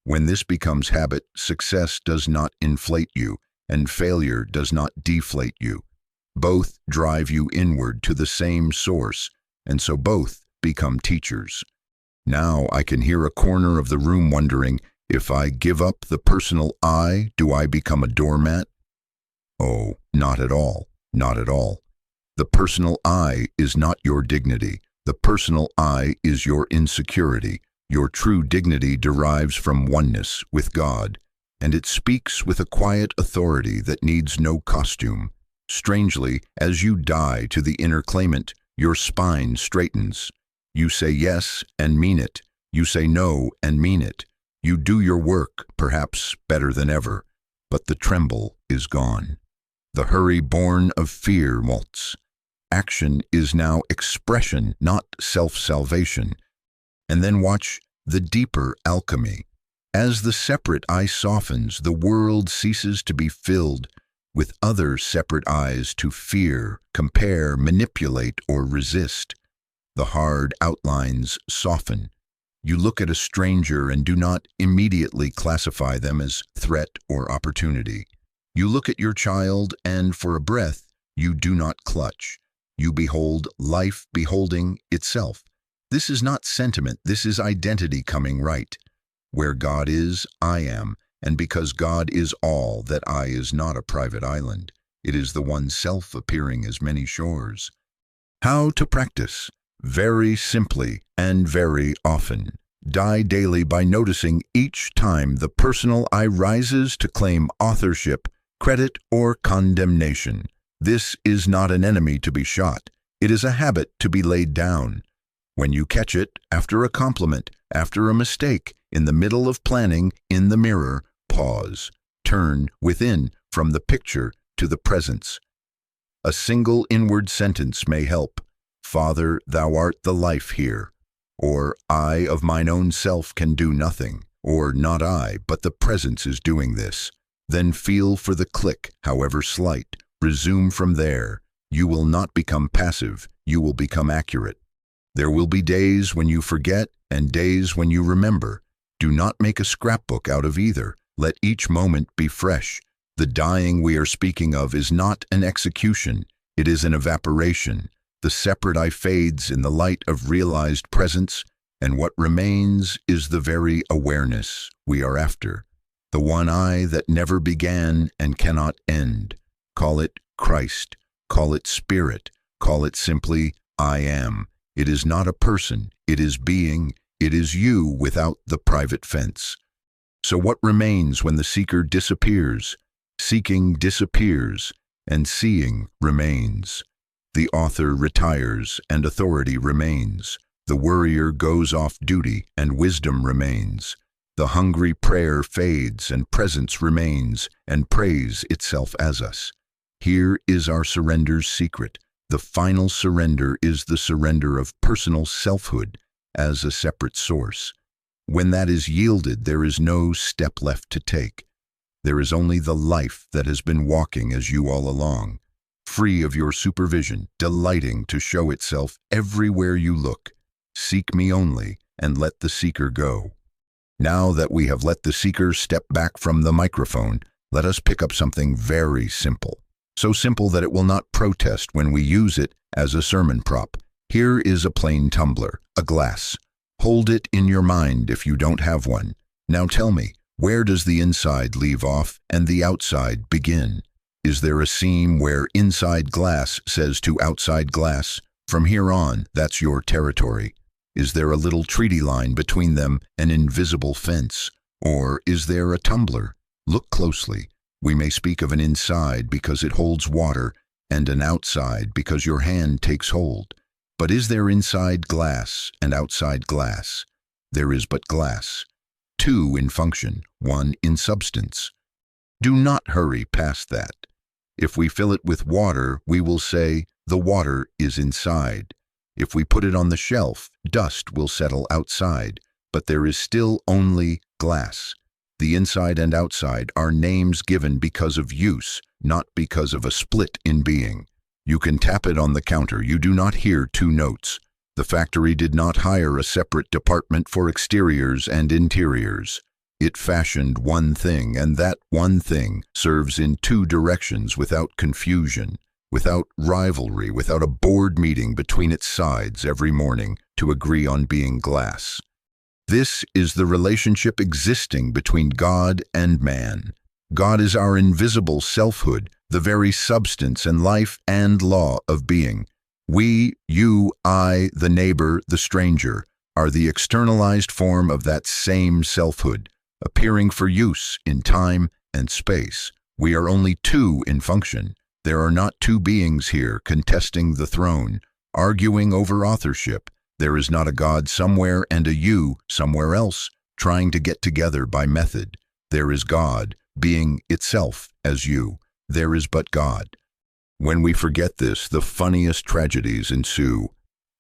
Speaker 1: When this becomes habit, success does not inflate you, and failure does not deflate you. Both drive you inward to the same source, and so both become teachers. Now I can hear a corner of the room wondering, if I give up the personal I, do I become a doormat? Oh, not at all. Not at all. The personal I is not your dignity. The personal I is your insecurity. Your true dignity derives from oneness with God, and it speaks with a quiet authority that needs no costume. Strangely, as you die to the inner claimant, your spine straightens. You say yes and mean it. You say no and mean it. You do your work, perhaps better than ever, but the tremble is gone. The hurry born of fear molts. Action is now expression, not self-salvation. And then watch the deeper alchemy. As the separate eye softens, the world ceases to be filled with other separate eyes to fear, compare, manipulate, or resist. The hard outlines soften. You look at a stranger and do not immediately classify them as threat or opportunity. You look at your child and, for a breath, you do not clutch. You behold life beholding itself. This is not sentiment, this is identity coming right. Where God is, I am, and because God is all, that I is not a private island. It is the one self appearing as many shores. How to practice? Very simply and very often. Die daily by noticing each time the personal I rises to claim authorship, credit, or condemnation. This is not an enemy to be shot. It is a habit to be laid down. When you catch it, after a compliment, after a mistake, in the middle of planning, in the mirror, pause. Turn within from the picture to the presence. A single inward sentence may help. Father, thou art the life here. Or, I of mine own self can do nothing. Or, not I, but the presence is doing this. Then feel for the click, however slight. Resume from there. You will not become passive. You will become accurate. There will be days when you forget and days when you remember. Do not make a scrapbook out of either. Let each moment be fresh. The dying we are speaking of is not an execution, it is an evaporation. The separate I fades in the light of realized presence, and what remains is the very awareness we are after. The one I that never began and cannot end. Call it Christ, call it Spirit, call it simply I am. It is not a person, it is being, it is you without the private fence. So what remains when the seeker disappears? Seeking disappears, and seeing remains. The author retires, and authority remains. The worrier goes off duty, and wisdom remains. The hungry prayer fades, and presence remains, and praise itself as us. Here is our surrender's secret. The final surrender is the surrender of personal selfhood as a separate source. When that is yielded, there is no step left to take. There is only the life that has been walking as you all along, free of your supervision, delighting to show itself everywhere you look. Seek me only, and let the seeker go. Now that we have let the seeker step back from the microphone, let us pick up something very simple. So simple that it will not protest when we use it as a sermon prop. Here is a plain tumbler, a glass. Hold it in your mind if you don't have one. Now tell me, where does the inside leave off and the outside begin? Is there a seam where inside glass says to outside glass, from here on, that's your territory? Is there a little treaty line between them, an invisible fence? Or is there a tumbler? Look closely. We may speak of an inside because it holds water, and an outside because your hand takes hold. But is there inside glass and outside glass? There is but glass. Two in function, one in substance. Do not hurry past that. If we fill it with water, we will say, the water is inside. If we put it on the shelf, dust will settle outside, but there is still only glass. The inside and outside are names given because of use, not because of a split in being. You can tap it on the counter, you do not hear two notes. The factory did not hire a separate department for exteriors and interiors. It fashioned one thing, and that one thing serves in two directions without confusion, without rivalry, without a board meeting between its sides every morning to agree on being glass. This is the relationship existing between God and man. God is our invisible selfhood, the very substance and life and law of being. We, you, I, the neighbor, the stranger, are the externalized form of that same selfhood, appearing for use in time and space. We are only two in function. There are not two beings here contesting the throne, arguing over authorship. There is not a God somewhere and a you somewhere else, trying to get together by method. There is God, being itself as you. There is but God. When we forget this, the funniest tragedies ensue.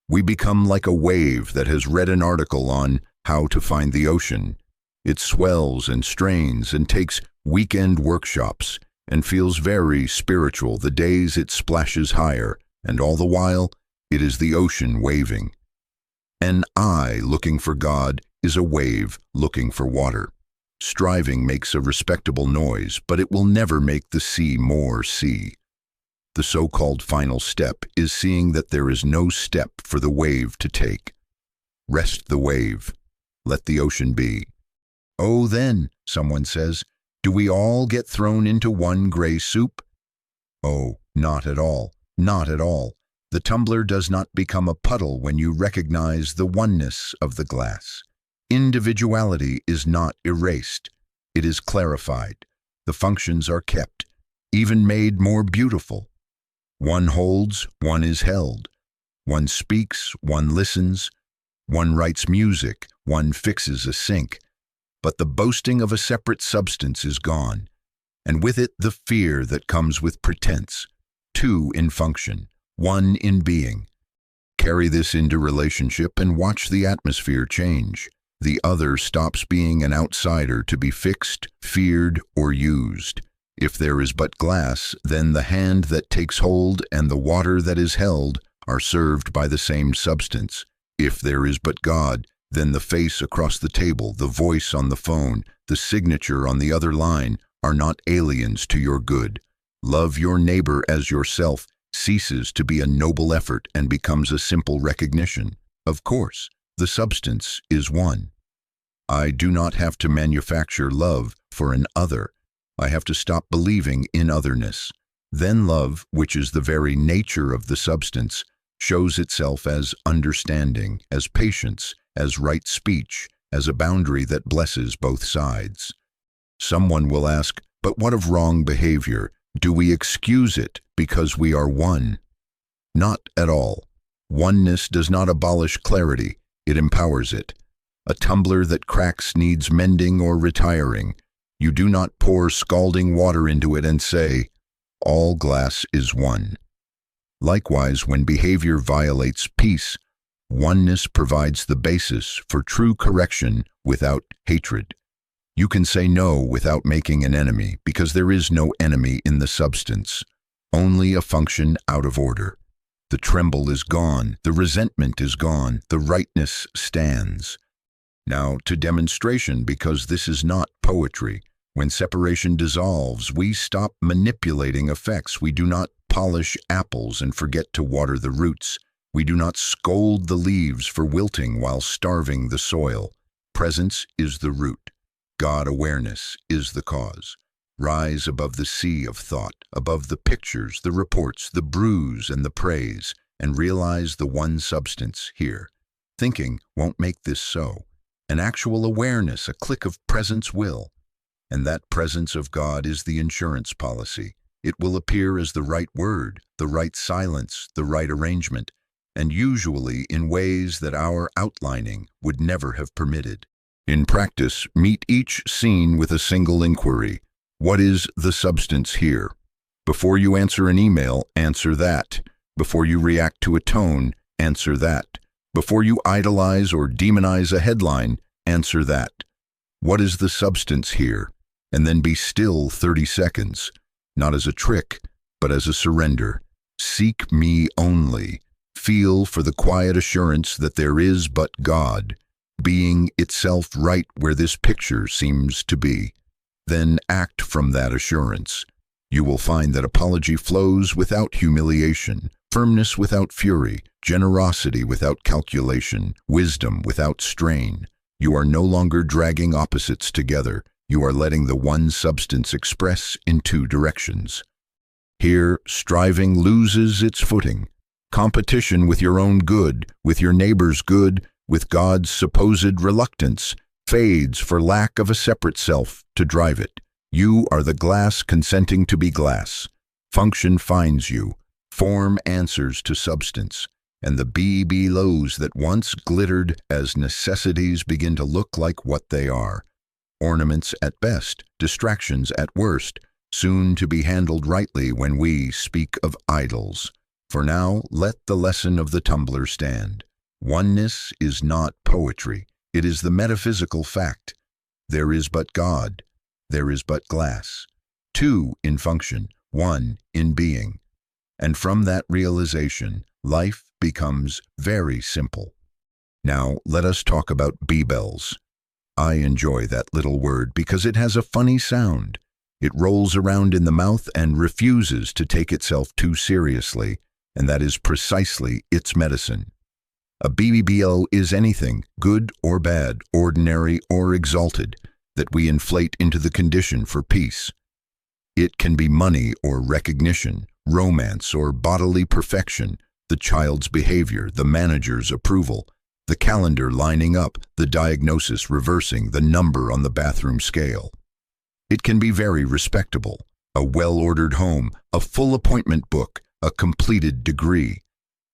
Speaker 1: We become like a wave that has read an article on how to find the ocean. It swells and strains and takes weekend workshops and feels very spiritual the days it splashes higher, and all the while, it is the ocean waving. An eye looking for God is a wave looking for water. Striving makes a respectable noise, but it will never make the sea more sea. The so-called final step is seeing that there is no step for the wave to take. Rest the wave. Let the ocean be. Oh, then, someone says, do we all get thrown into one gray soup? Oh, not at all, not at all. The tumbler does not become a puddle when you recognize the oneness of the glass. Individuality is not erased. It is clarified. The functions are kept, even made more beautiful. One holds, one is held. One speaks, one listens. One writes music, one fixes a sink. But the boasting of a separate substance is gone, and with it the fear that comes with pretense. Two in function, one in being. Carry this into relationship and watch the atmosphere change. The other stops being an outsider to be fixed, feared, or used. If there is but glass, then the hand that takes hold and the water that is held are served by the same substance. If there is but God, then the face across the table, the voice on the phone, the signature on the other line, are not aliens to your good. Love your neighbor as yourself ceases to be a noble effort and becomes a simple recognition. Of course, the substance is one. I do not have to manufacture love for an other. I have to stop believing in otherness. Then love, which is the very nature of the substance, shows itself as understanding, as patience, as right speech, as a boundary that blesses both sides. Someone will ask, but what of wrong behavior? Do we excuse it because we are one? Not at all. Oneness does not abolish clarity, it empowers it. A tumbler that cracks needs mending or retiring. You do not pour scalding water into it and say, all glass is one. Likewise, when behavior violates peace, oneness provides the basis for true correction without hatred. You can say no without making an enemy, because there is no enemy in the substance, only a function out of order. The tremble is gone, the resentment is gone, the rightness stands. Now to demonstration, because this is not poetry. When separation dissolves, we stop manipulating effects. We do not polish apples and forget to water the roots. We do not scold the leaves for wilting while starving the soil. Presence is the root. God awareness is the cause. Rise above the sea of thought, above the pictures, the reports, the bruise and the praise, and realize the one substance here. Thinking won't make this so. An actual awareness, a click of presence will. And that presence of God is the insurance policy. It will appear as the right word, the right silence, the right arrangement, and usually in ways that our outlining would never have permitted. In practice, meet each scene with a single inquiry. What is the substance here? Before you answer an email, answer that. Before you react to a tone, answer that. Before you idolize or demonize a headline, answer that. What is the substance here? And then be still 30 seconds, not as a trick, but as a surrender. Seek me only. Feel for the quiet assurance that there is but God, being itself right where this picture seems to be. Then act from that assurance. You will find that apology flows without humiliation, firmness without fury, generosity without calculation, wisdom without strain. You are no longer dragging opposites together. You are letting the one substance express in two directions. Here, striving loses its footing. Competition with your own good, with your neighbor's good, with God's supposed reluctance, fades for lack of a separate self to drive it. You are the glass consenting to be glass. Function finds you. Form answers to substance. And the BBLOs that once glittered as necessities begin to look like what they are. Ornaments at best, distractions at worst, soon to be handled rightly when we speak of idols. For now, let the lesson of the tumbler stand. Oneness is not poetry. It is the metaphysical fact. There is but God. There is but glass. Two in function, one in being. And from that realization, life becomes very simple. Now, let us talk about B-bells. I enjoy that little word because it has a funny sound. It rolls around in the mouth and refuses to take itself too seriously, and that is precisely its medicine. A BBL is anything, good or bad, ordinary or exalted, that we inflate into the condition for peace. It can be money or recognition, romance or bodily perfection, the child's behavior, the manager's approval, the calendar lining up, the diagnosis reversing, the number on the bathroom scale. It can be very respectable, a well-ordered home, a full appointment book, a completed degree.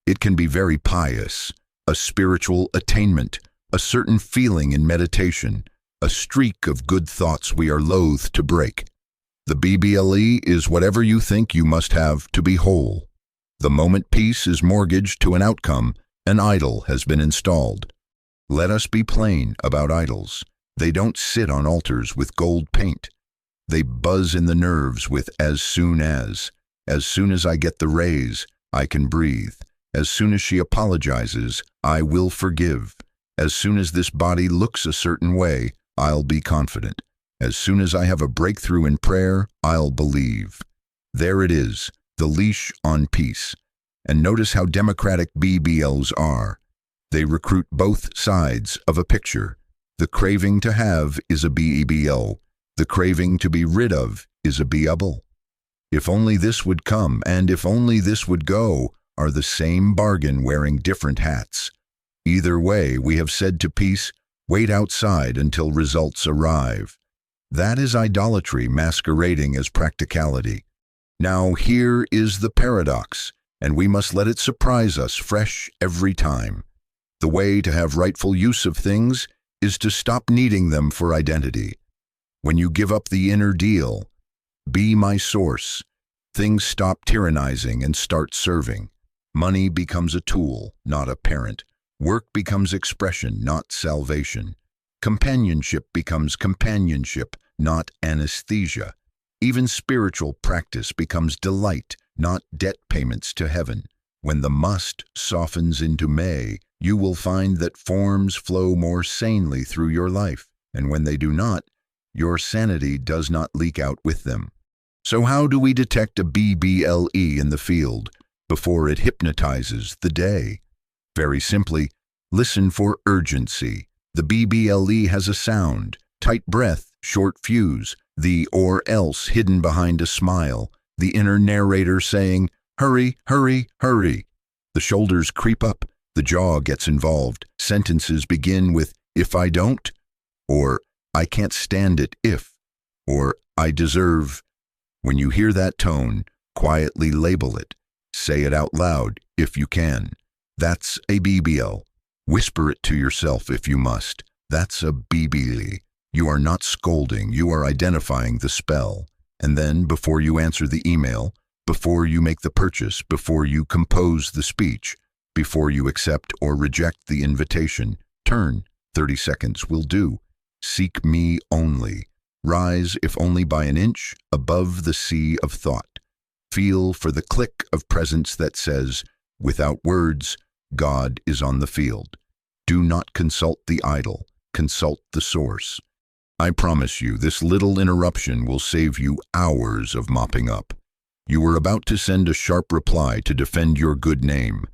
Speaker 1: It can be very pious, a spiritual attainment, a certain feeling in meditation, a streak of good thoughts we are loath to break. The BBLE is whatever you think you must have to be whole. The moment peace is mortgaged to an outcome, an idol has been installed. Let us be plain about idols. They don't sit on altars with gold paint. They buzz in the nerves with as soon as I get the raise, I can breathe. As soon as she apologizes, I will forgive. As soon as this body looks a certain way, I'll be confident. As soon as I have a breakthrough in prayer, I'll believe. There it is, the leash on peace. And notice how democratic BBLs are. They recruit both sides of a picture. The craving to have is a BEBL. The craving to be rid of is a BUBL. If only this would come and if only this would go are the same bargain wearing different hats. Either way, we have said to peace, wait outside until results arrive. That is idolatry masquerading as practicality. Now here is the paradox, and we must let it surprise us fresh every time. The way to have rightful use of things is to stop needing them for identity. When you give up the inner deal, be my source, things stop tyrannizing and start serving. Money becomes a tool, not a parent. Work becomes expression, not salvation. Companionship becomes companionship, not anesthesia. Even spiritual practice becomes delight, not debt payments to heaven. When the must softens into may, you will find that forms flow more sanely through your life, and when they do not, your sanity does not leak out with them. So how do we detect a BBLE in the field before it hypnotizes the day? Very simply, listen for urgency. The BBLE has a sound, tight breath, short fuse, the or else hidden behind a smile, the inner narrator saying, hurry, hurry, hurry. The shoulders creep up, the jaw gets involved. Sentences begin with, if I don't, or I can't stand it if, or I deserve. When you hear that tone, quietly label it. Say it out loud if you can. That's a BBL. Whisper it to yourself if you must. That's a BBL. You are not scolding, you are identifying the spell. And then, before you answer the email, before you make the purchase, before you compose the speech, before you accept or reject the invitation, turn. 30 seconds will do. Seek me only. Rise, if only by an inch, above the sea of thought. Feel for the click of presence that says, without words, God is on the field. Do not consult the idol, consult the source. I promise you, this little interruption will save you hours of mopping up. You were about to send a sharp reply to defend your good name.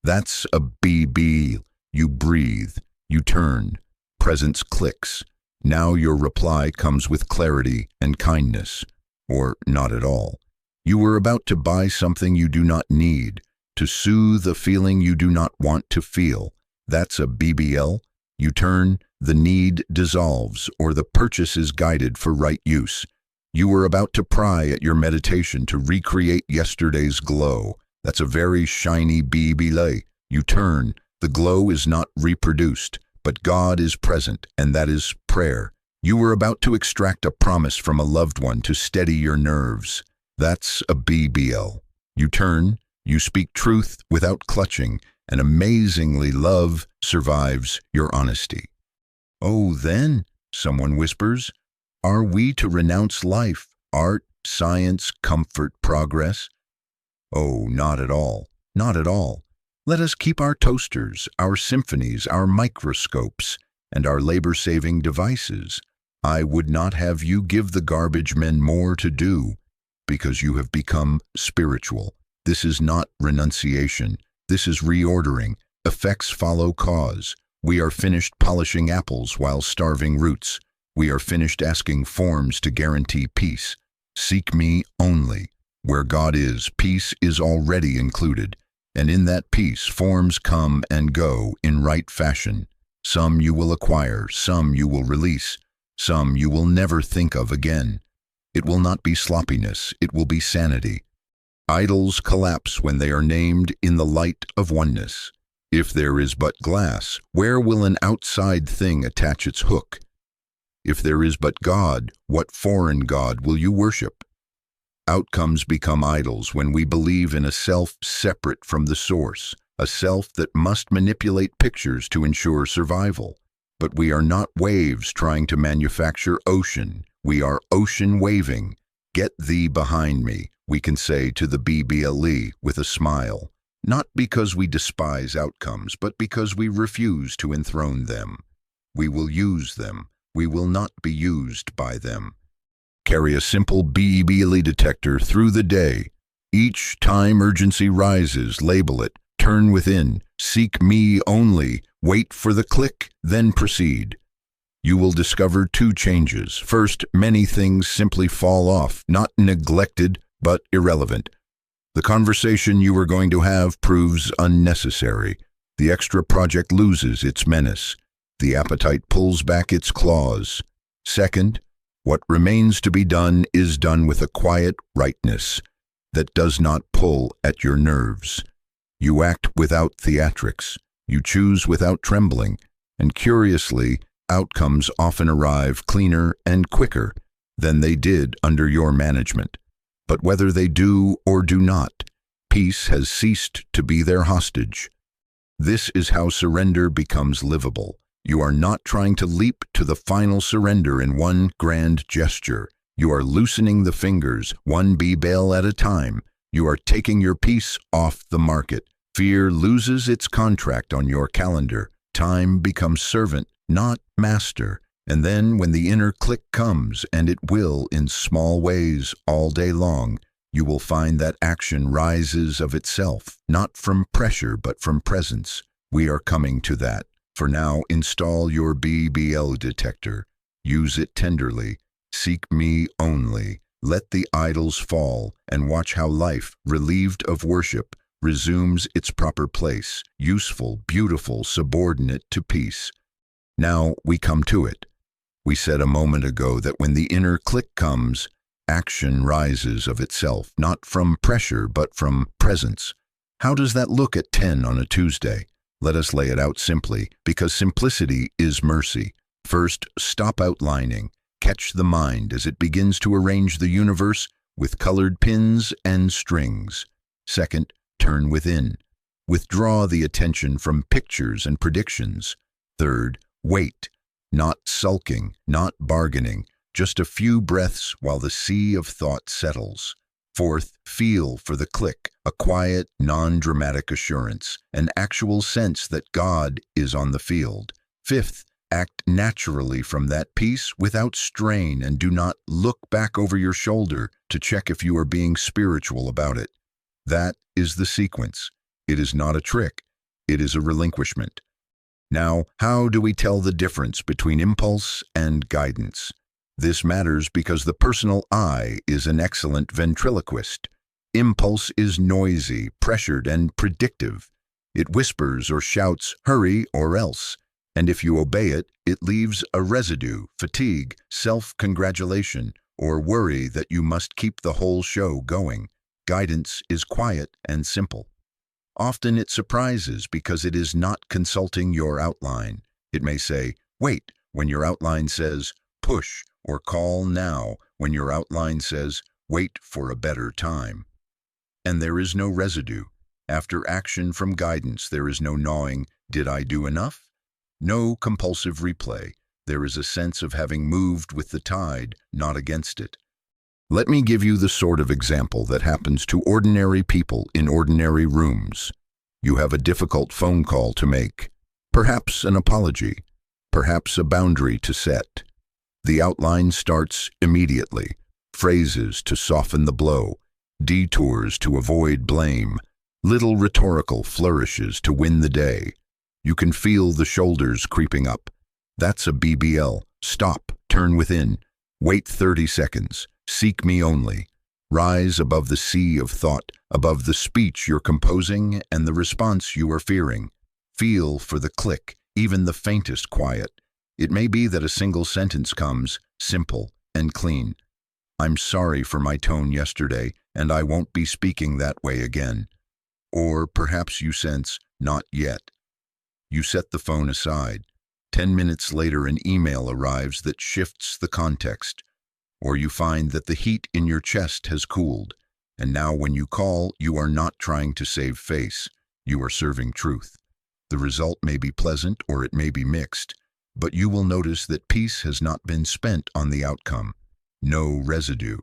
Speaker 1: That's a BB. You breathe, you turn, presence clicks. Now your reply comes with clarity and kindness, or not at all. You were about to buy something you do not need, to soothe a feeling you do not want to feel. That's a BBL. You turn, the need dissolves, or the purchase is guided for right use. You were about to pry at your meditation to recreate yesterday's glow. That's a very shiny BBL. You turn, the glow is not reproduced, but God is present, and that is prayer. You were about to extract a promise from a loved one to steady your nerves. That's a BBL. You turn, you speak truth without clutching, and amazingly love survives your honesty. Oh, then, someone whispers, are we to renounce life, art, science, comfort, progress? Oh, not at all, not at all. Let us keep our toasters, our symphonies, our microscopes, and our labor-saving devices. I would not have you give the garbage men more to do, because you have become spiritual. This is not renunciation. This is reordering. Effects follow cause. We are finished polishing apples while starving roots. We are finished asking forms to guarantee peace. Seek me only. Where God is, peace is already included. And in that peace, forms come and go in right fashion. Some you will acquire, some you will release, some you will never think of again. It will not be sloppiness, it will be sanity. Idols collapse when they are named in the light of oneness. If there is but glass, where will an outside thing attach its hook? If there is but God, what foreign God will you worship? Outcomes become idols when we believe in a self separate from the source, a self that must manipulate pictures to ensure survival. But we are not waves trying to manufacture ocean. We are ocean waving. Get thee behind me, we can say to the BBLE with a smile. Not because we despise outcomes, but because we refuse to enthrone them. We will use them. We will not be used by them. Carry a simple BEBLE detector through the day. Each time urgency rises, label it, turn within, seek me only, wait for the click, then proceed. You will discover two changes. First, many things simply fall off, not neglected, but irrelevant. The conversation you were going to have proves unnecessary. The extra project loses its menace. The appetite pulls back its claws. Second, what remains to be done is done with a quiet rightness that does not pull at your nerves. You act without theatrics. You choose without trembling. And curiously, outcomes often arrive cleaner and quicker than they did under your management. But whether they do or do not, peace has ceased to be their hostage. This is how surrender becomes livable. You are not trying to leap to the final surrender in one grand gesture. You are loosening the fingers, one BEBLE at a time. You are taking your peace off the market. Fear loses its contract on your calendar. Time becomes servant, not master. And then when the inner click comes, and it will in small ways all day long, you will find that action rises of itself, not from pressure but from presence. We are coming to that. For now, install your BEBLE detector. Use it tenderly. Seek me only. Let the idols fall, and watch how life, relieved of worship, resumes its proper place, useful, beautiful, subordinate to peace. Now we come to it. We said a moment ago that when the inner click comes, action rises of itself, not from pressure but from presence. How does that look at 10 on a Tuesday? Let us lay it out simply, because simplicity is mercy. First, stop outlining. Catch the mind as it begins to arrange the universe with colored pins and strings. Second, turn within. Withdraw the attention from pictures and predictions. Third, wait. Not sulking, not bargaining, just a few breaths while the sea of thought settles. Fourth, feel for the click, a quiet, non-dramatic assurance, an actual sense that God is on the field. Fifth, act naturally from that peace without strain, and do not look back over your shoulder to check if you are being spiritual about it. That is the sequence. It is not a trick. It is a relinquishment. Now, how do we tell the difference between impulse and guidance? This matters because the personal I is an excellent ventriloquist. Impulse is noisy, pressured, and predictive. It whispers or shouts, "Hurry or else." And if you obey it, it leaves a residue, fatigue, self-congratulation, or worry that you must keep the whole show going. Guidance is quiet and simple. Often it surprises because it is not consulting your outline. It may say, "Wait," when your outline says, "Push," or "Call now," when your outline says, "Wait for a better time." And there is no residue. After action from guidance, there is no gnawing, "Did I do enough?" No compulsive replay. There is a sense of having moved with the tide, not against it. Let me give you the sort of example that happens to ordinary people in ordinary rooms. You have a difficult phone call to make, perhaps an apology, perhaps a boundary to set. The outline starts immediately, phrases to soften the blow, detours to avoid blame, little rhetorical flourishes to win the day. You can feel the shoulders creeping up. That's a BEBLE. Stop, turn within, wait 30 seconds. Seek me only. Rise above the sea of thought, above the speech you're composing and the response you are fearing. Feel for the click, even the faintest quiet. It may be that a single sentence comes, simple and clean. "I'm sorry for my tone yesterday, and I won't be speaking that way again." Or perhaps you sense, "Not yet." You set the phone aside. 10 minutes later, an email arrives that shifts the context. Or you find that the heat in your chest has cooled, and now when you call, you are not trying to save face, you are serving truth. The result may be pleasant or it may be mixed, but you will notice that peace has not been spent on the outcome. No residue.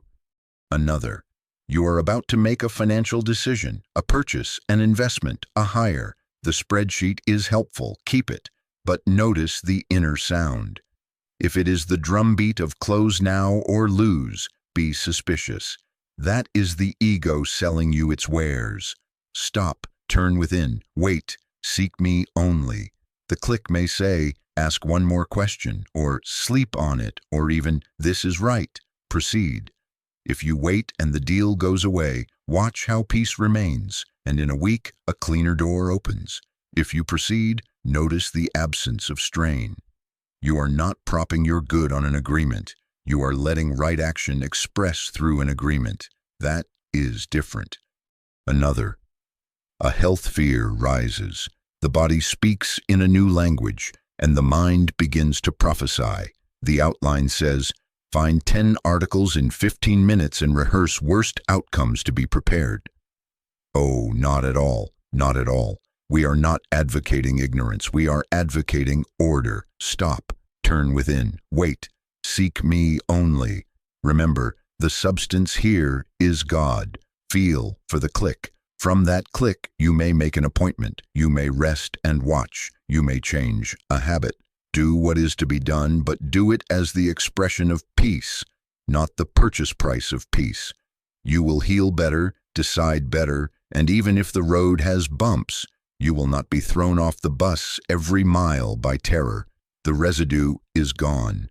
Speaker 1: Another. You are about to make a financial decision, a purchase, an investment, a hire. The spreadsheet is helpful, keep it, but notice the inner sound. If it is the drumbeat of close now or lose, be suspicious. That is the ego selling you its wares. Stop, turn within, wait, seek me only. The click may say, ask one more question, or sleep on it, or even, this is right, proceed. If you wait and the deal goes away, watch how peace remains, and in a week, a cleaner door opens. If you proceed, notice the absence of strain. You are not propping your good on an agreement. You are letting right action express through an agreement. That is different. Another. A health fear rises. The body speaks in a new language, and the mind begins to prophesy. The outline says, find 10 articles in 15 minutes and rehearse worst outcomes to be prepared. Oh, not at all, not at all. We are not advocating ignorance. We are advocating order. Stop, turn within, wait, seek me only. Remember, the substance here is God. Feel for the click. From that click, you may make an appointment. You may rest and watch. You may change a habit. Do what is to be done, but do it as the expression of peace, not the purchase price of peace. You will heal better, decide better, and even if the road has bumps, you will not be thrown off the bus every mile by terror. The residue is gone.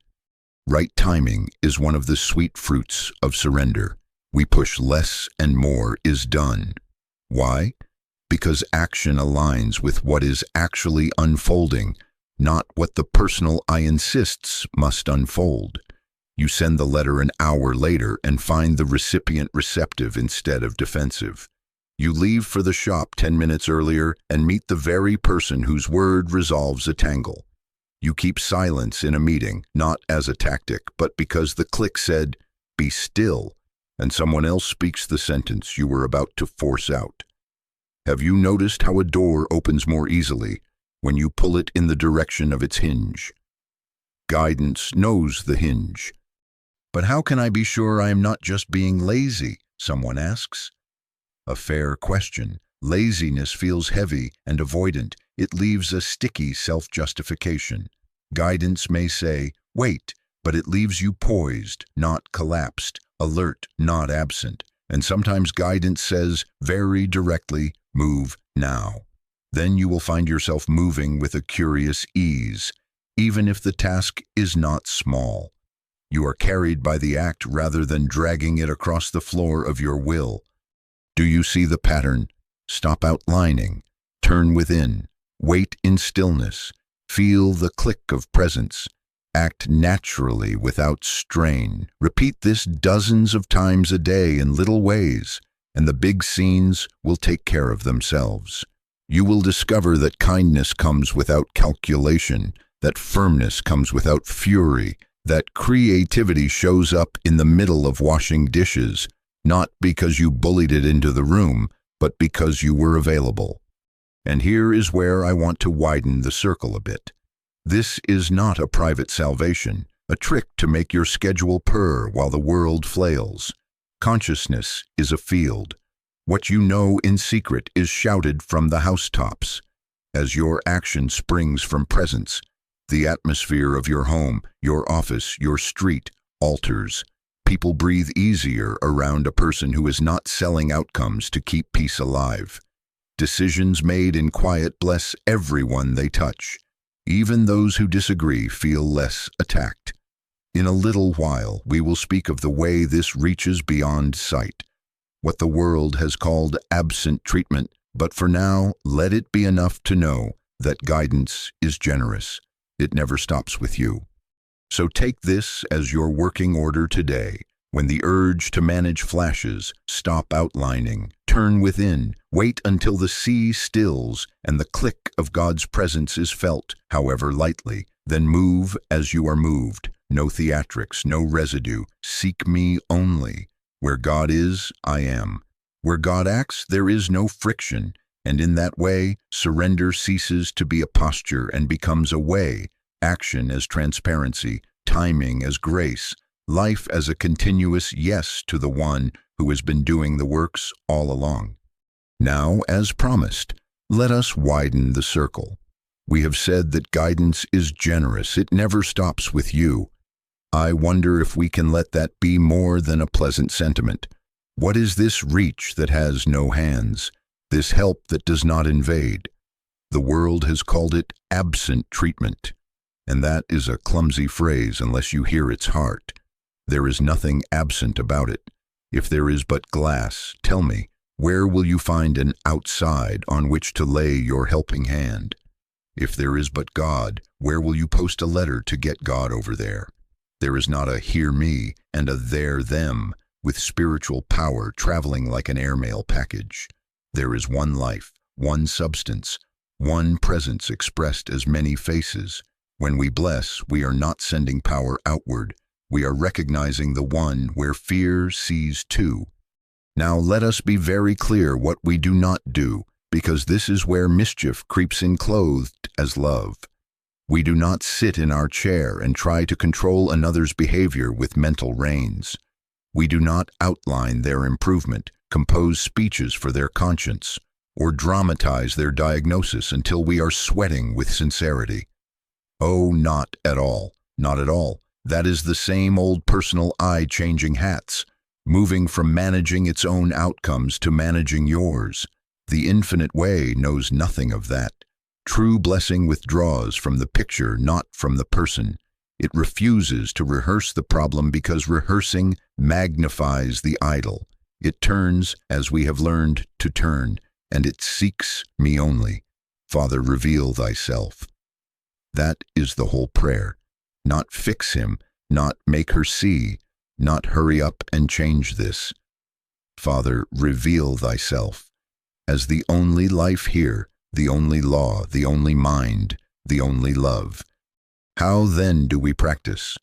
Speaker 1: Right timing is one of the sweet fruits of surrender. We push less and more is done. Why? Because action aligns with what is actually unfolding, not what the personal I insists must unfold. You send the letter an hour later and find the recipient receptive instead of defensive. You leave for the shop 10 minutes earlier and meet the very person whose word resolves a tangle. You keep silence in a meeting, not as a tactic, but because the click said, be still, and someone else speaks the sentence you were about to force out. Have you noticed how a door opens more easily when you pull it in the direction of its hinge? Guidance knows the hinge. But how can I be sure I am not just being lazy? Someone asks. A fair question. Laziness feels heavy and avoidant. It leaves a sticky self-justification. Guidance may say, wait, but it leaves you poised, not collapsed, alert, not absent. And sometimes guidance says, very directly, move now. Then you will find yourself moving with a curious ease, even if the task is not small. You are carried by the act rather than dragging it across the floor of your will. Do you see the pattern? Stop outlining. Turn within. Wait in stillness. Feel the click of presence. Act naturally without strain. Repeat this dozens of times a day in little ways, and the big scenes will take care of themselves. You will discover that kindness comes without calculation, that firmness comes without fury, that creativity shows up in the middle of washing dishes, not because you bullied it into the room, but because you were available. And here is where I want to widen the circle a bit. This is not a private salvation, a trick to make your schedule purr while the world flails. Consciousness is a field. What you know in secret is shouted from the housetops. As your action springs from presence, the atmosphere of your home, your office, your street alters. People breathe easier around a person who is not selling outcomes to keep peace alive. Decisions made in quiet bless everyone they touch. Even those who disagree feel less attacked. In a little while, we will speak of the way this reaches beyond sight, what the world has called absent treatment, but for now, let it be enough to know that guidance is generous. It never stops with you. So take this as your working order today. When the urge to manage flashes, stop outlining, turn within, wait until the sea stills and the click of God's presence is felt, however lightly, then move as you are moved. No theatrics, no residue. Seek me only. Where God is, I am. Where God acts, there is no friction, and in that way, surrender ceases to be a posture and becomes a way. Action as transparency, timing as grace, life as a continuous yes to the one who has been doing the works all along. Now, as promised, let us widen the circle. We have said that guidance is generous. It never stops with you. I wonder if we can let that be more than a pleasant sentiment. What is this reach that has no hands, this help that does not invade? The world has called it absent treatment, and that is a clumsy phrase unless you hear its heart. There is nothing absent about it. If there is but glass, tell me, where will you find an outside on which to lay your helping hand? If there is but God, where will you post a letter to get God over there? There is not a hear me and a there them, with spiritual power traveling like an airmail package. There is one life, one substance, one presence expressed as many faces. When we bless, we are not sending power outward. We are recognizing the one where fear sees two. Now let us be very clear what we do not do, because this is where mischief creeps in clothed as love. We do not sit in our chair and try to control another's behavior with mental reins. We do not outline their improvement, compose speeches for their conscience, or dramatize their diagnosis until we are sweating with sincerity. Oh, not at all, not at all. That is the same old personal I changing hats, moving from managing its own outcomes to managing yours. The infinite way knows nothing of that. True blessing withdraws from the picture, not from the person. It refuses to rehearse the problem because rehearsing magnifies the idol. It turns, as we have learned to turn, and it seeks me only. Father, reveal thyself. That is the whole prayer. Not fix him, not make her see, not hurry up and change this. Father, reveal thyself. As the only life here, the only law, the only mind, the only love. How then do we practice?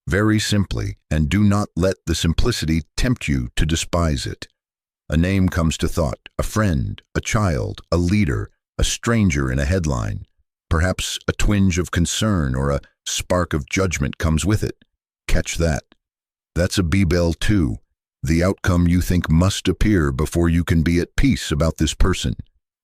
Speaker 1: Very simply, and do not let the simplicity tempt you to despise it. A name comes to thought, a friend, a child, a leader, a stranger in a headline. Perhaps a twinge of concern or a spark of judgment comes with it. Catch that. That's a B-bell too. The outcome you think must appear before you can be at peace about this person.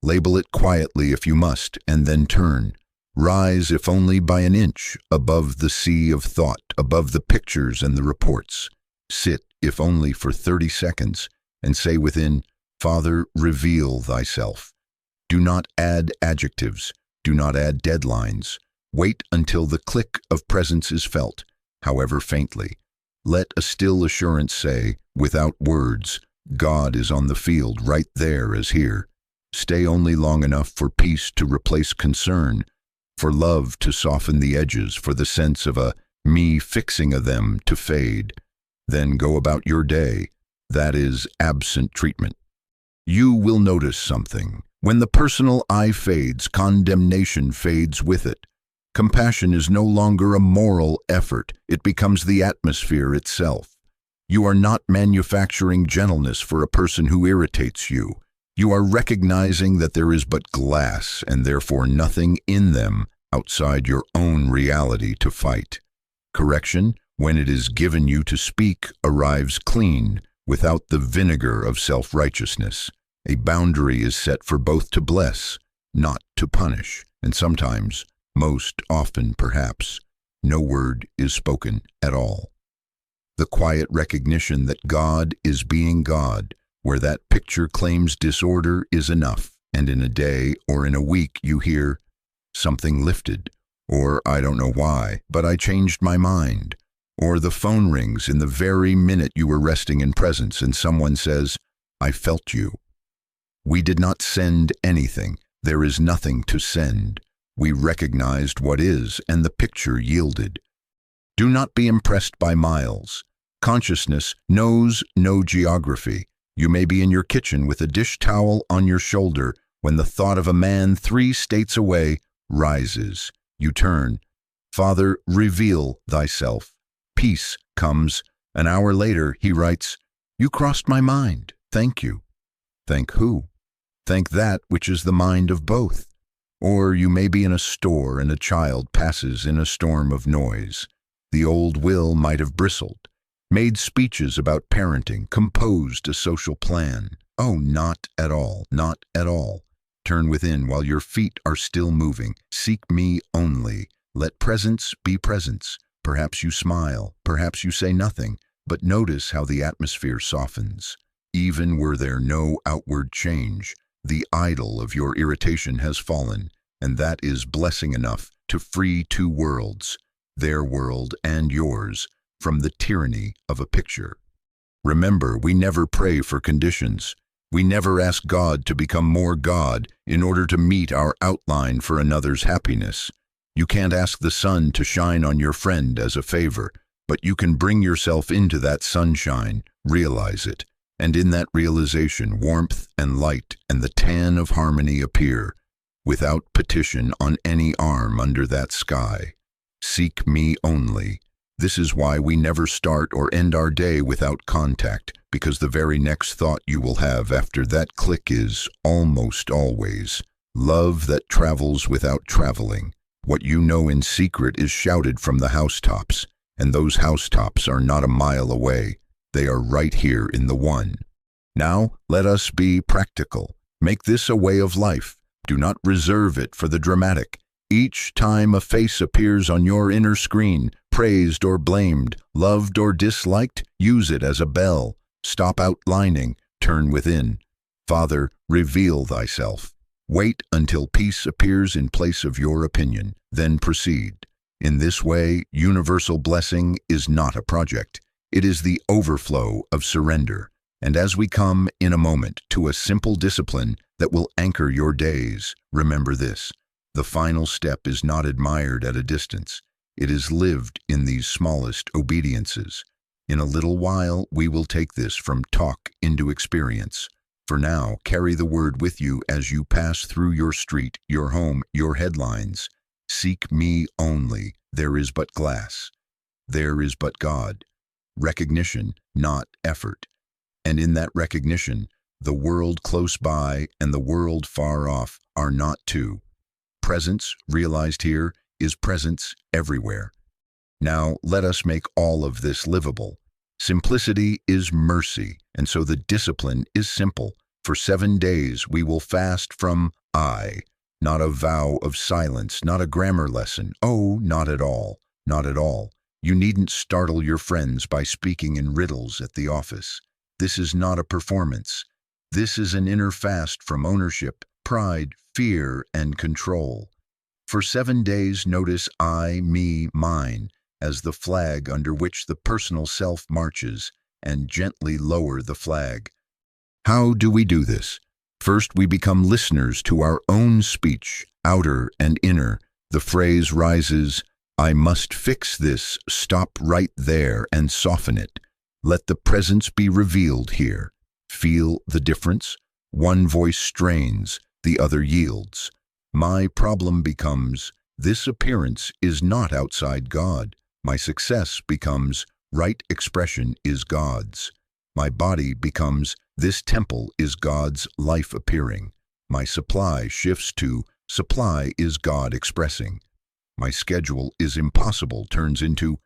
Speaker 1: Label it quietly if you must, and then turn. Rise, if only by an inch, above the sea of thought, above the pictures and the reports. Sit, if only for 30 seconds, and say within, Father, reveal thyself. Do not add adjectives. Do not add deadlines. Wait until the click of presence is felt, however faintly. Let a still assurance say, without words, God is on the field right there as here. Stay only long enough for peace to replace concern, for love to soften the edges, for the sense of a me fixing of them to fade. Then go about your day. That is absent treatment. You will notice something. When the personal I fades, condemnation fades with it. Compassion is no longer a moral effort. It becomes the atmosphere itself. You are not manufacturing gentleness for a person who irritates you. You are recognizing that there is but glass and therefore nothing in them outside your own reality to fight. Correction, when it is given you to speak, arrives clean, without the vinegar of self-righteousness. A boundary is set for both to bless, not to punish, and sometimes, most often perhaps, no word is spoken at all. The quiet recognition that God is being God, where that picture claims disorder, is enough, and in a day or in a week you hear, something lifted, or I don't know why, but I changed my mind, or the phone rings in the very minute you were resting in presence and someone says, I felt you. We did not send anything. There is nothing to send. We recognized what is, and the picture yielded. Do not be impressed by miles. Consciousness knows no geography. You may be in your kitchen with a dish towel on your shoulder when the thought of a man 3 states away rises. You turn. Father, reveal thyself. Peace comes. An hour later, he writes, You crossed my mind. Thank you. Thank who? Thank that which is the mind of both. Or you may be in a store and a child passes in a storm of noise. The old will might have bristled, made speeches about parenting, composed a social plan. Oh, not at all, not at all. Turn within while your feet are still moving. Seek me only. Let presence be presence. Perhaps you smile, perhaps you say nothing, but notice how the atmosphere softens. Even were there no outward change, the idol of your irritation has fallen, and that is blessing enough to free two worlds, their world and yours, from the tyranny of a picture. Remember, we never pray for conditions. We never ask God to become more God in order to meet our outline for another's happiness. You can't ask the sun to shine on your friend as a favor, but you can bring yourself into that sunshine, realize it, and in that realization warmth and light and the tan of harmony appear, without petition on any arm under that sky. Seek me only. This is why we never start or end our day without contact, because the very next thought you will have after that click is, almost always, love that travels without traveling. What you know in secret is shouted from the housetops, and those housetops are not a mile away. They are right here in the one. Now, let us be practical. Make this a way of life. Do not reserve it for the dramatic. Each time a face appears on your inner screen, praised or blamed, loved or disliked, use it as a bell. Stop outlining, turn within. Father, reveal thyself. Wait until peace appears in place of your opinion, then proceed. In this way, universal blessing is not a project. It is the overflow of surrender. And as we come, in a moment, to a simple discipline that will anchor your days, remember this. The final step is not admired at a distance. It is lived in these smallest obediences. In a little while, we will take this from talk into experience. For now, carry the word with you as you pass through your street, your home, your headlines. Seek me only. There is but glass. There is but God. Recognition, not effort. And in that recognition, the world close by and the world far off are not two. Presence, realized here, is presence everywhere. Now, let us make all of this livable. Simplicity is mercy, and so the discipline is simple. For 7 days we will fast from I, not a vow of silence, not a grammar lesson. Oh, not at all, not at all. You needn't startle your friends by speaking in riddles at the office. This is not a performance. This is an inner fast from ownership, pride, fear, and control. For 7 days notice I, me, mine, as the flag under which the personal self marches, and gently lower the flag. How do we do this? First, we become listeners to our own speech, outer and inner. The phrase rises, I must fix this, stop right there and soften it. Let the presence be revealed here. Feel the difference? One voice strains, the other yields. My problem becomes, this appearance is not outside God. My success becomes, right expression is God's. My body becomes, this temple is God's life appearing. My supply shifts to, supply is God expressing. My schedule is impossible turns into,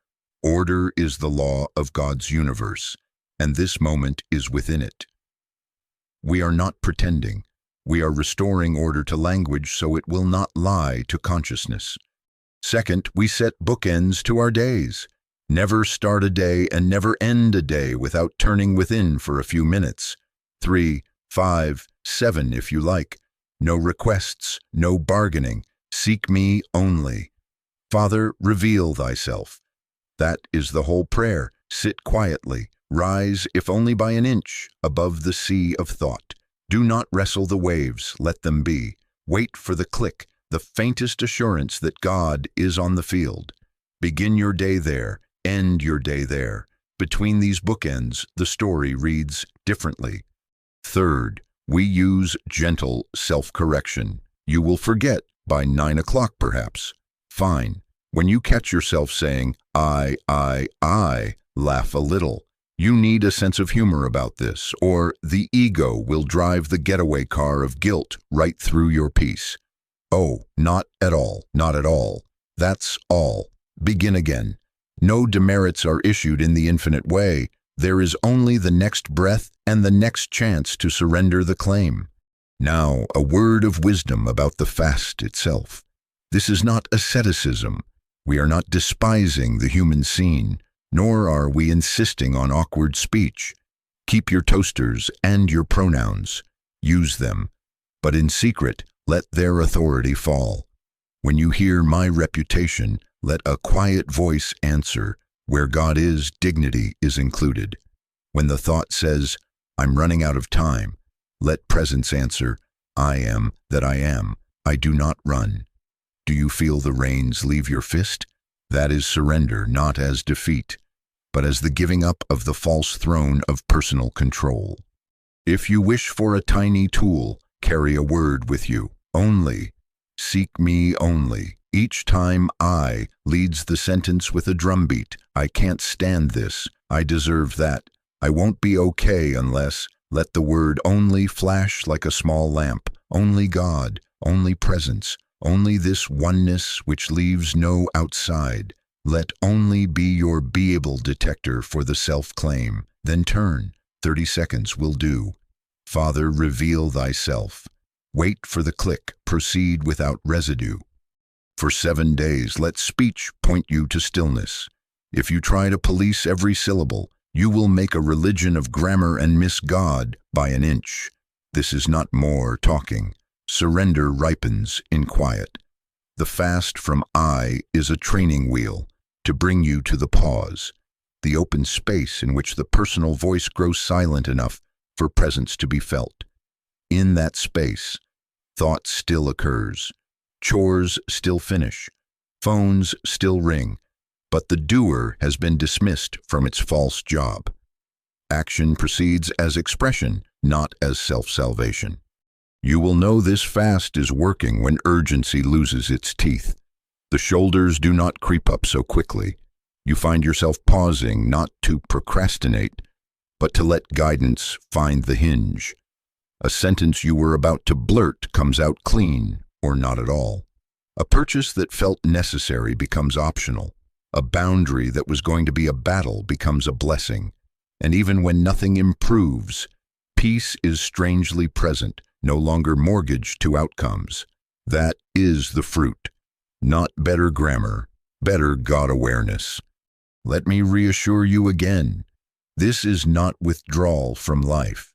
Speaker 1: order is the law of God's universe, and this moment is within it. We are not pretending. We are restoring order to language so it will not lie to consciousness. Second, we set bookends to our days. Never start a day and never end a day without turning within for a few minutes. 3, 5, 7 if you like. No requests, no bargaining. Seek me only. Father, reveal thyself. That is the whole prayer. Sit quietly. Rise, if only by an inch, above the sea of thought. Do not wrestle the waves, let them be. Wait for the click, the faintest assurance that God is on the field. Begin your day there, end your day there. Between these bookends, the story reads differently. Third, we use gentle self-correction. You will forget by 9 o'clock perhaps. Fine. When you catch yourself saying, I, laugh a little. You need a sense of humor about this, or the ego will drive the getaway car of guilt right through your peace. Oh, not at all, not at all. That's all. Begin again. No demerits are issued in the infinite way. There is only the next breath and the next chance to surrender the claim. Now, a word of wisdom about the fast itself. This is not asceticism. We are not despising the human scene, nor are we insisting on awkward speech. Keep your toasters and your pronouns. Use them. But in secret, let their authority fall. When you hear my reputation, let a quiet voice answer. Where God is, dignity is included. When the thought says, I'm running out of time, let presence answer, I am that I am. I do not run. Do you feel the reins leave your fist? That is surrender, not as defeat, but as the giving up of the false throne of personal control. If you wish for a tiny tool, carry a word with you. Only. Seek me only. Each time I leads the sentence with a drumbeat. I can't stand this. I deserve that. I won't be okay unless. Let the word only flash like a small lamp. Only God, only presence, only this oneness which leaves no outside. Let only be your be-able detector for the self-claim. Then turn. 30 seconds will do. Father, reveal thyself. Wait for the click. Proceed without residue. For 7 days, let speech point you to stillness. If you try to police every syllable, you will make a religion of grammar and miss God by an inch. This is not more talking. Surrender ripens in quiet. The fast from I is a training wheel to bring you to the pause, the open space in which the personal voice grows silent enough for presence to be felt. In that space, thought still occurs, chores still finish, phones still ring, but the doer has been dismissed from its false job. Action proceeds as expression, not as self-salvation. You will know this fast is working when urgency loses its teeth. The shoulders do not creep up so quickly. You find yourself pausing not to procrastinate, but to let guidance find the hinge. A sentence you were about to blurt comes out clean or not at all. A purchase that felt necessary becomes optional. A boundary that was going to be a battle becomes a blessing. And even when nothing improves, peace is strangely present, no longer mortgaged to outcomes. That is the fruit. Not better grammar, better God-awareness. Let me reassure you again. This is not withdrawal from life.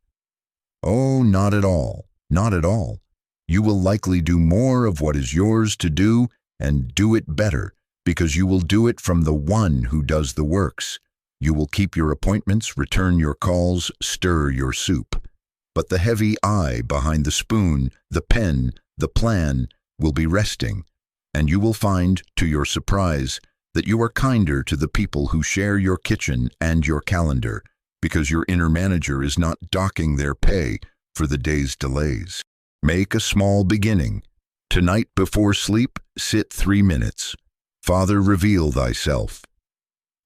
Speaker 1: Oh, not at all, not at all. You will likely do more of what is yours to do and do it better, because you will do it from the one who does the works. You will keep your appointments, return your calls, stir your soup. But the heavy eye behind the spoon, the pen, the plan, will be resting, and you will find, to your surprise, that you are kinder to the people who share your kitchen and your calendar, because your inner manager is not docking their pay for the day's delays. Make a small beginning. Tonight before sleep, sit 3 minutes. Father, reveal thyself.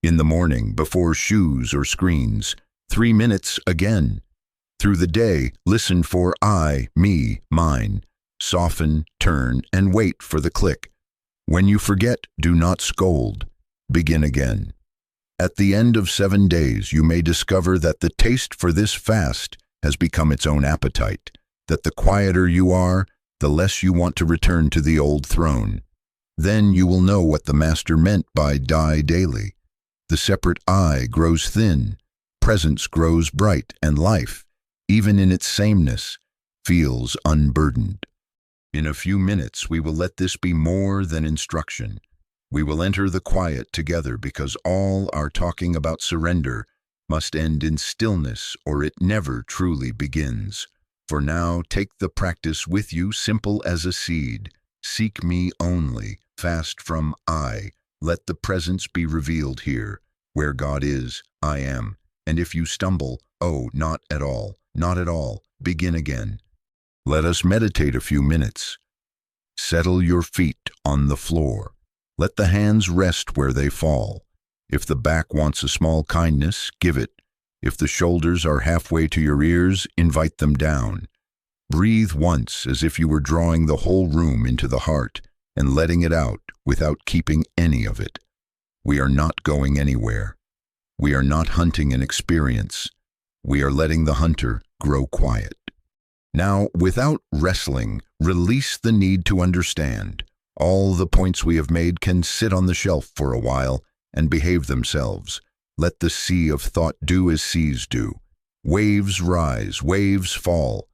Speaker 1: In the morning, before shoes or screens, 3 minutes again. Through the day, listen for I, me, mine. Soften, turn, and wait for the click. When you forget, do not scold. Begin again. At the end of 7 days, you may discover that the taste for this fast has become its own appetite, that the quieter you are, the less you want to return to the old throne. Then you will know what the Master meant by die daily. The separate I grows thin, presence grows bright, and life, even in its sameness, feels unburdened. In a few minutes, we will let this be more than instruction. We will enter the quiet together because all our talking about surrender must end in stillness or it never truly begins. For now, take the practice with you, simple as a seed. Seek me only, fast from I. Let the presence be revealed here. Where God is, I am. And if you stumble, oh, not at all, not at all, begin again. Let us meditate a few minutes. Settle your feet on the floor. Let the hands rest where they fall. If the back wants a small kindness, give it. If the shoulders are halfway to your ears, invite them down. Breathe once as if you were drawing the whole room into the heart and letting it out without keeping any of it. We are not going anywhere. We are not hunting an experience. We are letting the hunter grow quiet. Now, without wrestling, release the need to understand. All the points we have made can sit on the shelf for a while and behave themselves. Let the sea of thought do as seas do. Waves rise, waves fall.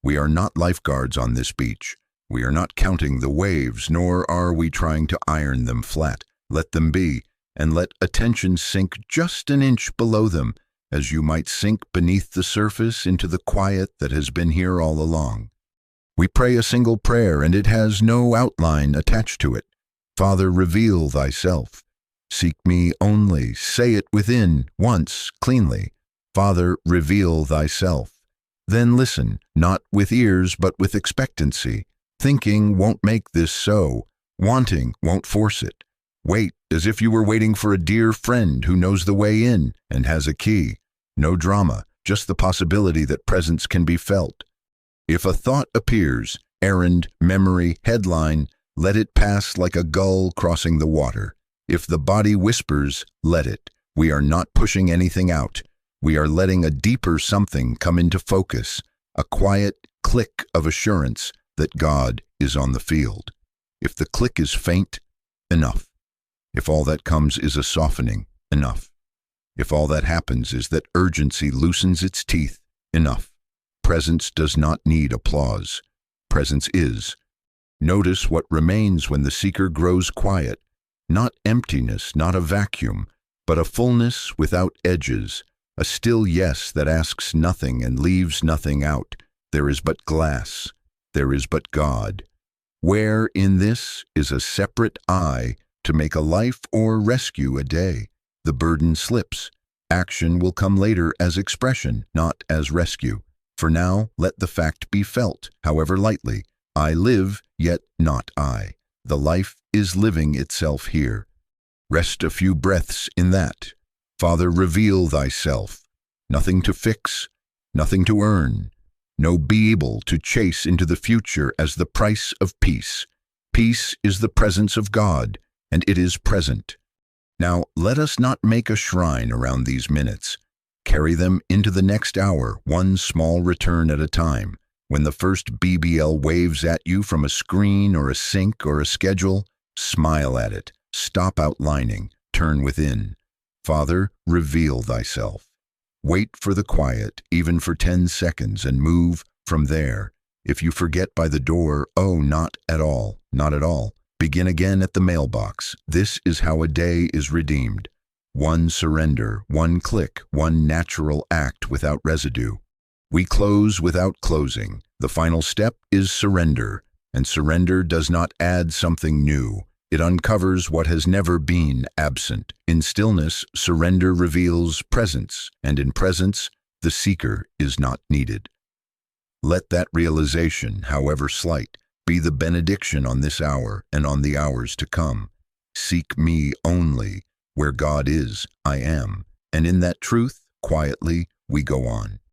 Speaker 1: We are not lifeguards on this beach. We are not counting the waves, nor are we trying to iron them flat. Let them be, and let attention sink just an inch below them, as you might sink beneath the surface into the quiet that has been here all along. We pray a single prayer, and it has no outline attached to it. Father, reveal Thyself. Seek me only, say it within, once, cleanly. Father, reveal Thyself. Then listen, not with ears, but with expectancy. Thinking won't make this so. Wanting won't force it. Wait as if you were waiting for a dear friend who knows the way in and has a key. No drama, just the possibility that presence can be felt. If a thought appears, errand, memory, headline, let it pass like a gull crossing the water. If the body whispers, let it. We are not pushing anything out. We are letting a deeper something come into focus, a quiet click of assurance that God is on the field. If the click is faint, enough. If all that comes is a softening, enough. If all that happens is that urgency loosens its teeth, enough. Presence does not need applause. Presence is. Notice what remains when the seeker grows quiet. Not emptiness, not a vacuum, but a fullness without edges, a still yes that asks nothing and leaves nothing out. There is but glass. There is but God. Where in this is a separate I to make a life or rescue a day. The burden slips. Action will come later as expression, not as rescue. For now, let the fact be felt, however lightly. I live, yet not I. The life is living itself here. Rest a few breaths in that. Father, reveal Thyself. Nothing to fix, nothing to earn. No be able to chase into the future as the price of peace. Peace is the presence of God, and it is present. Now, let us not make a shrine around these minutes. Carry them into the next hour, one small return at a time. When the first BBL waves at you from a screen or a sync or a schedule, smile at it. Stop outlining. Turn within. Father, reveal Thyself. Wait for the quiet, even for 10 seconds, and move from there. If you forget by the door, oh, not at all, not at all. Begin again at the mailbox. This is how a day is redeemed. One surrender, one click, one natural act without residue. We close without closing. The final step is surrender, and surrender does not add something new. It uncovers what has never been absent. In stillness, surrender reveals presence, and in presence, the seeker is not needed. Let that realization, however slight, be the benediction on this hour and on the hours to come. Seek me only. Where God is, I am. And in that truth, quietly, we go on.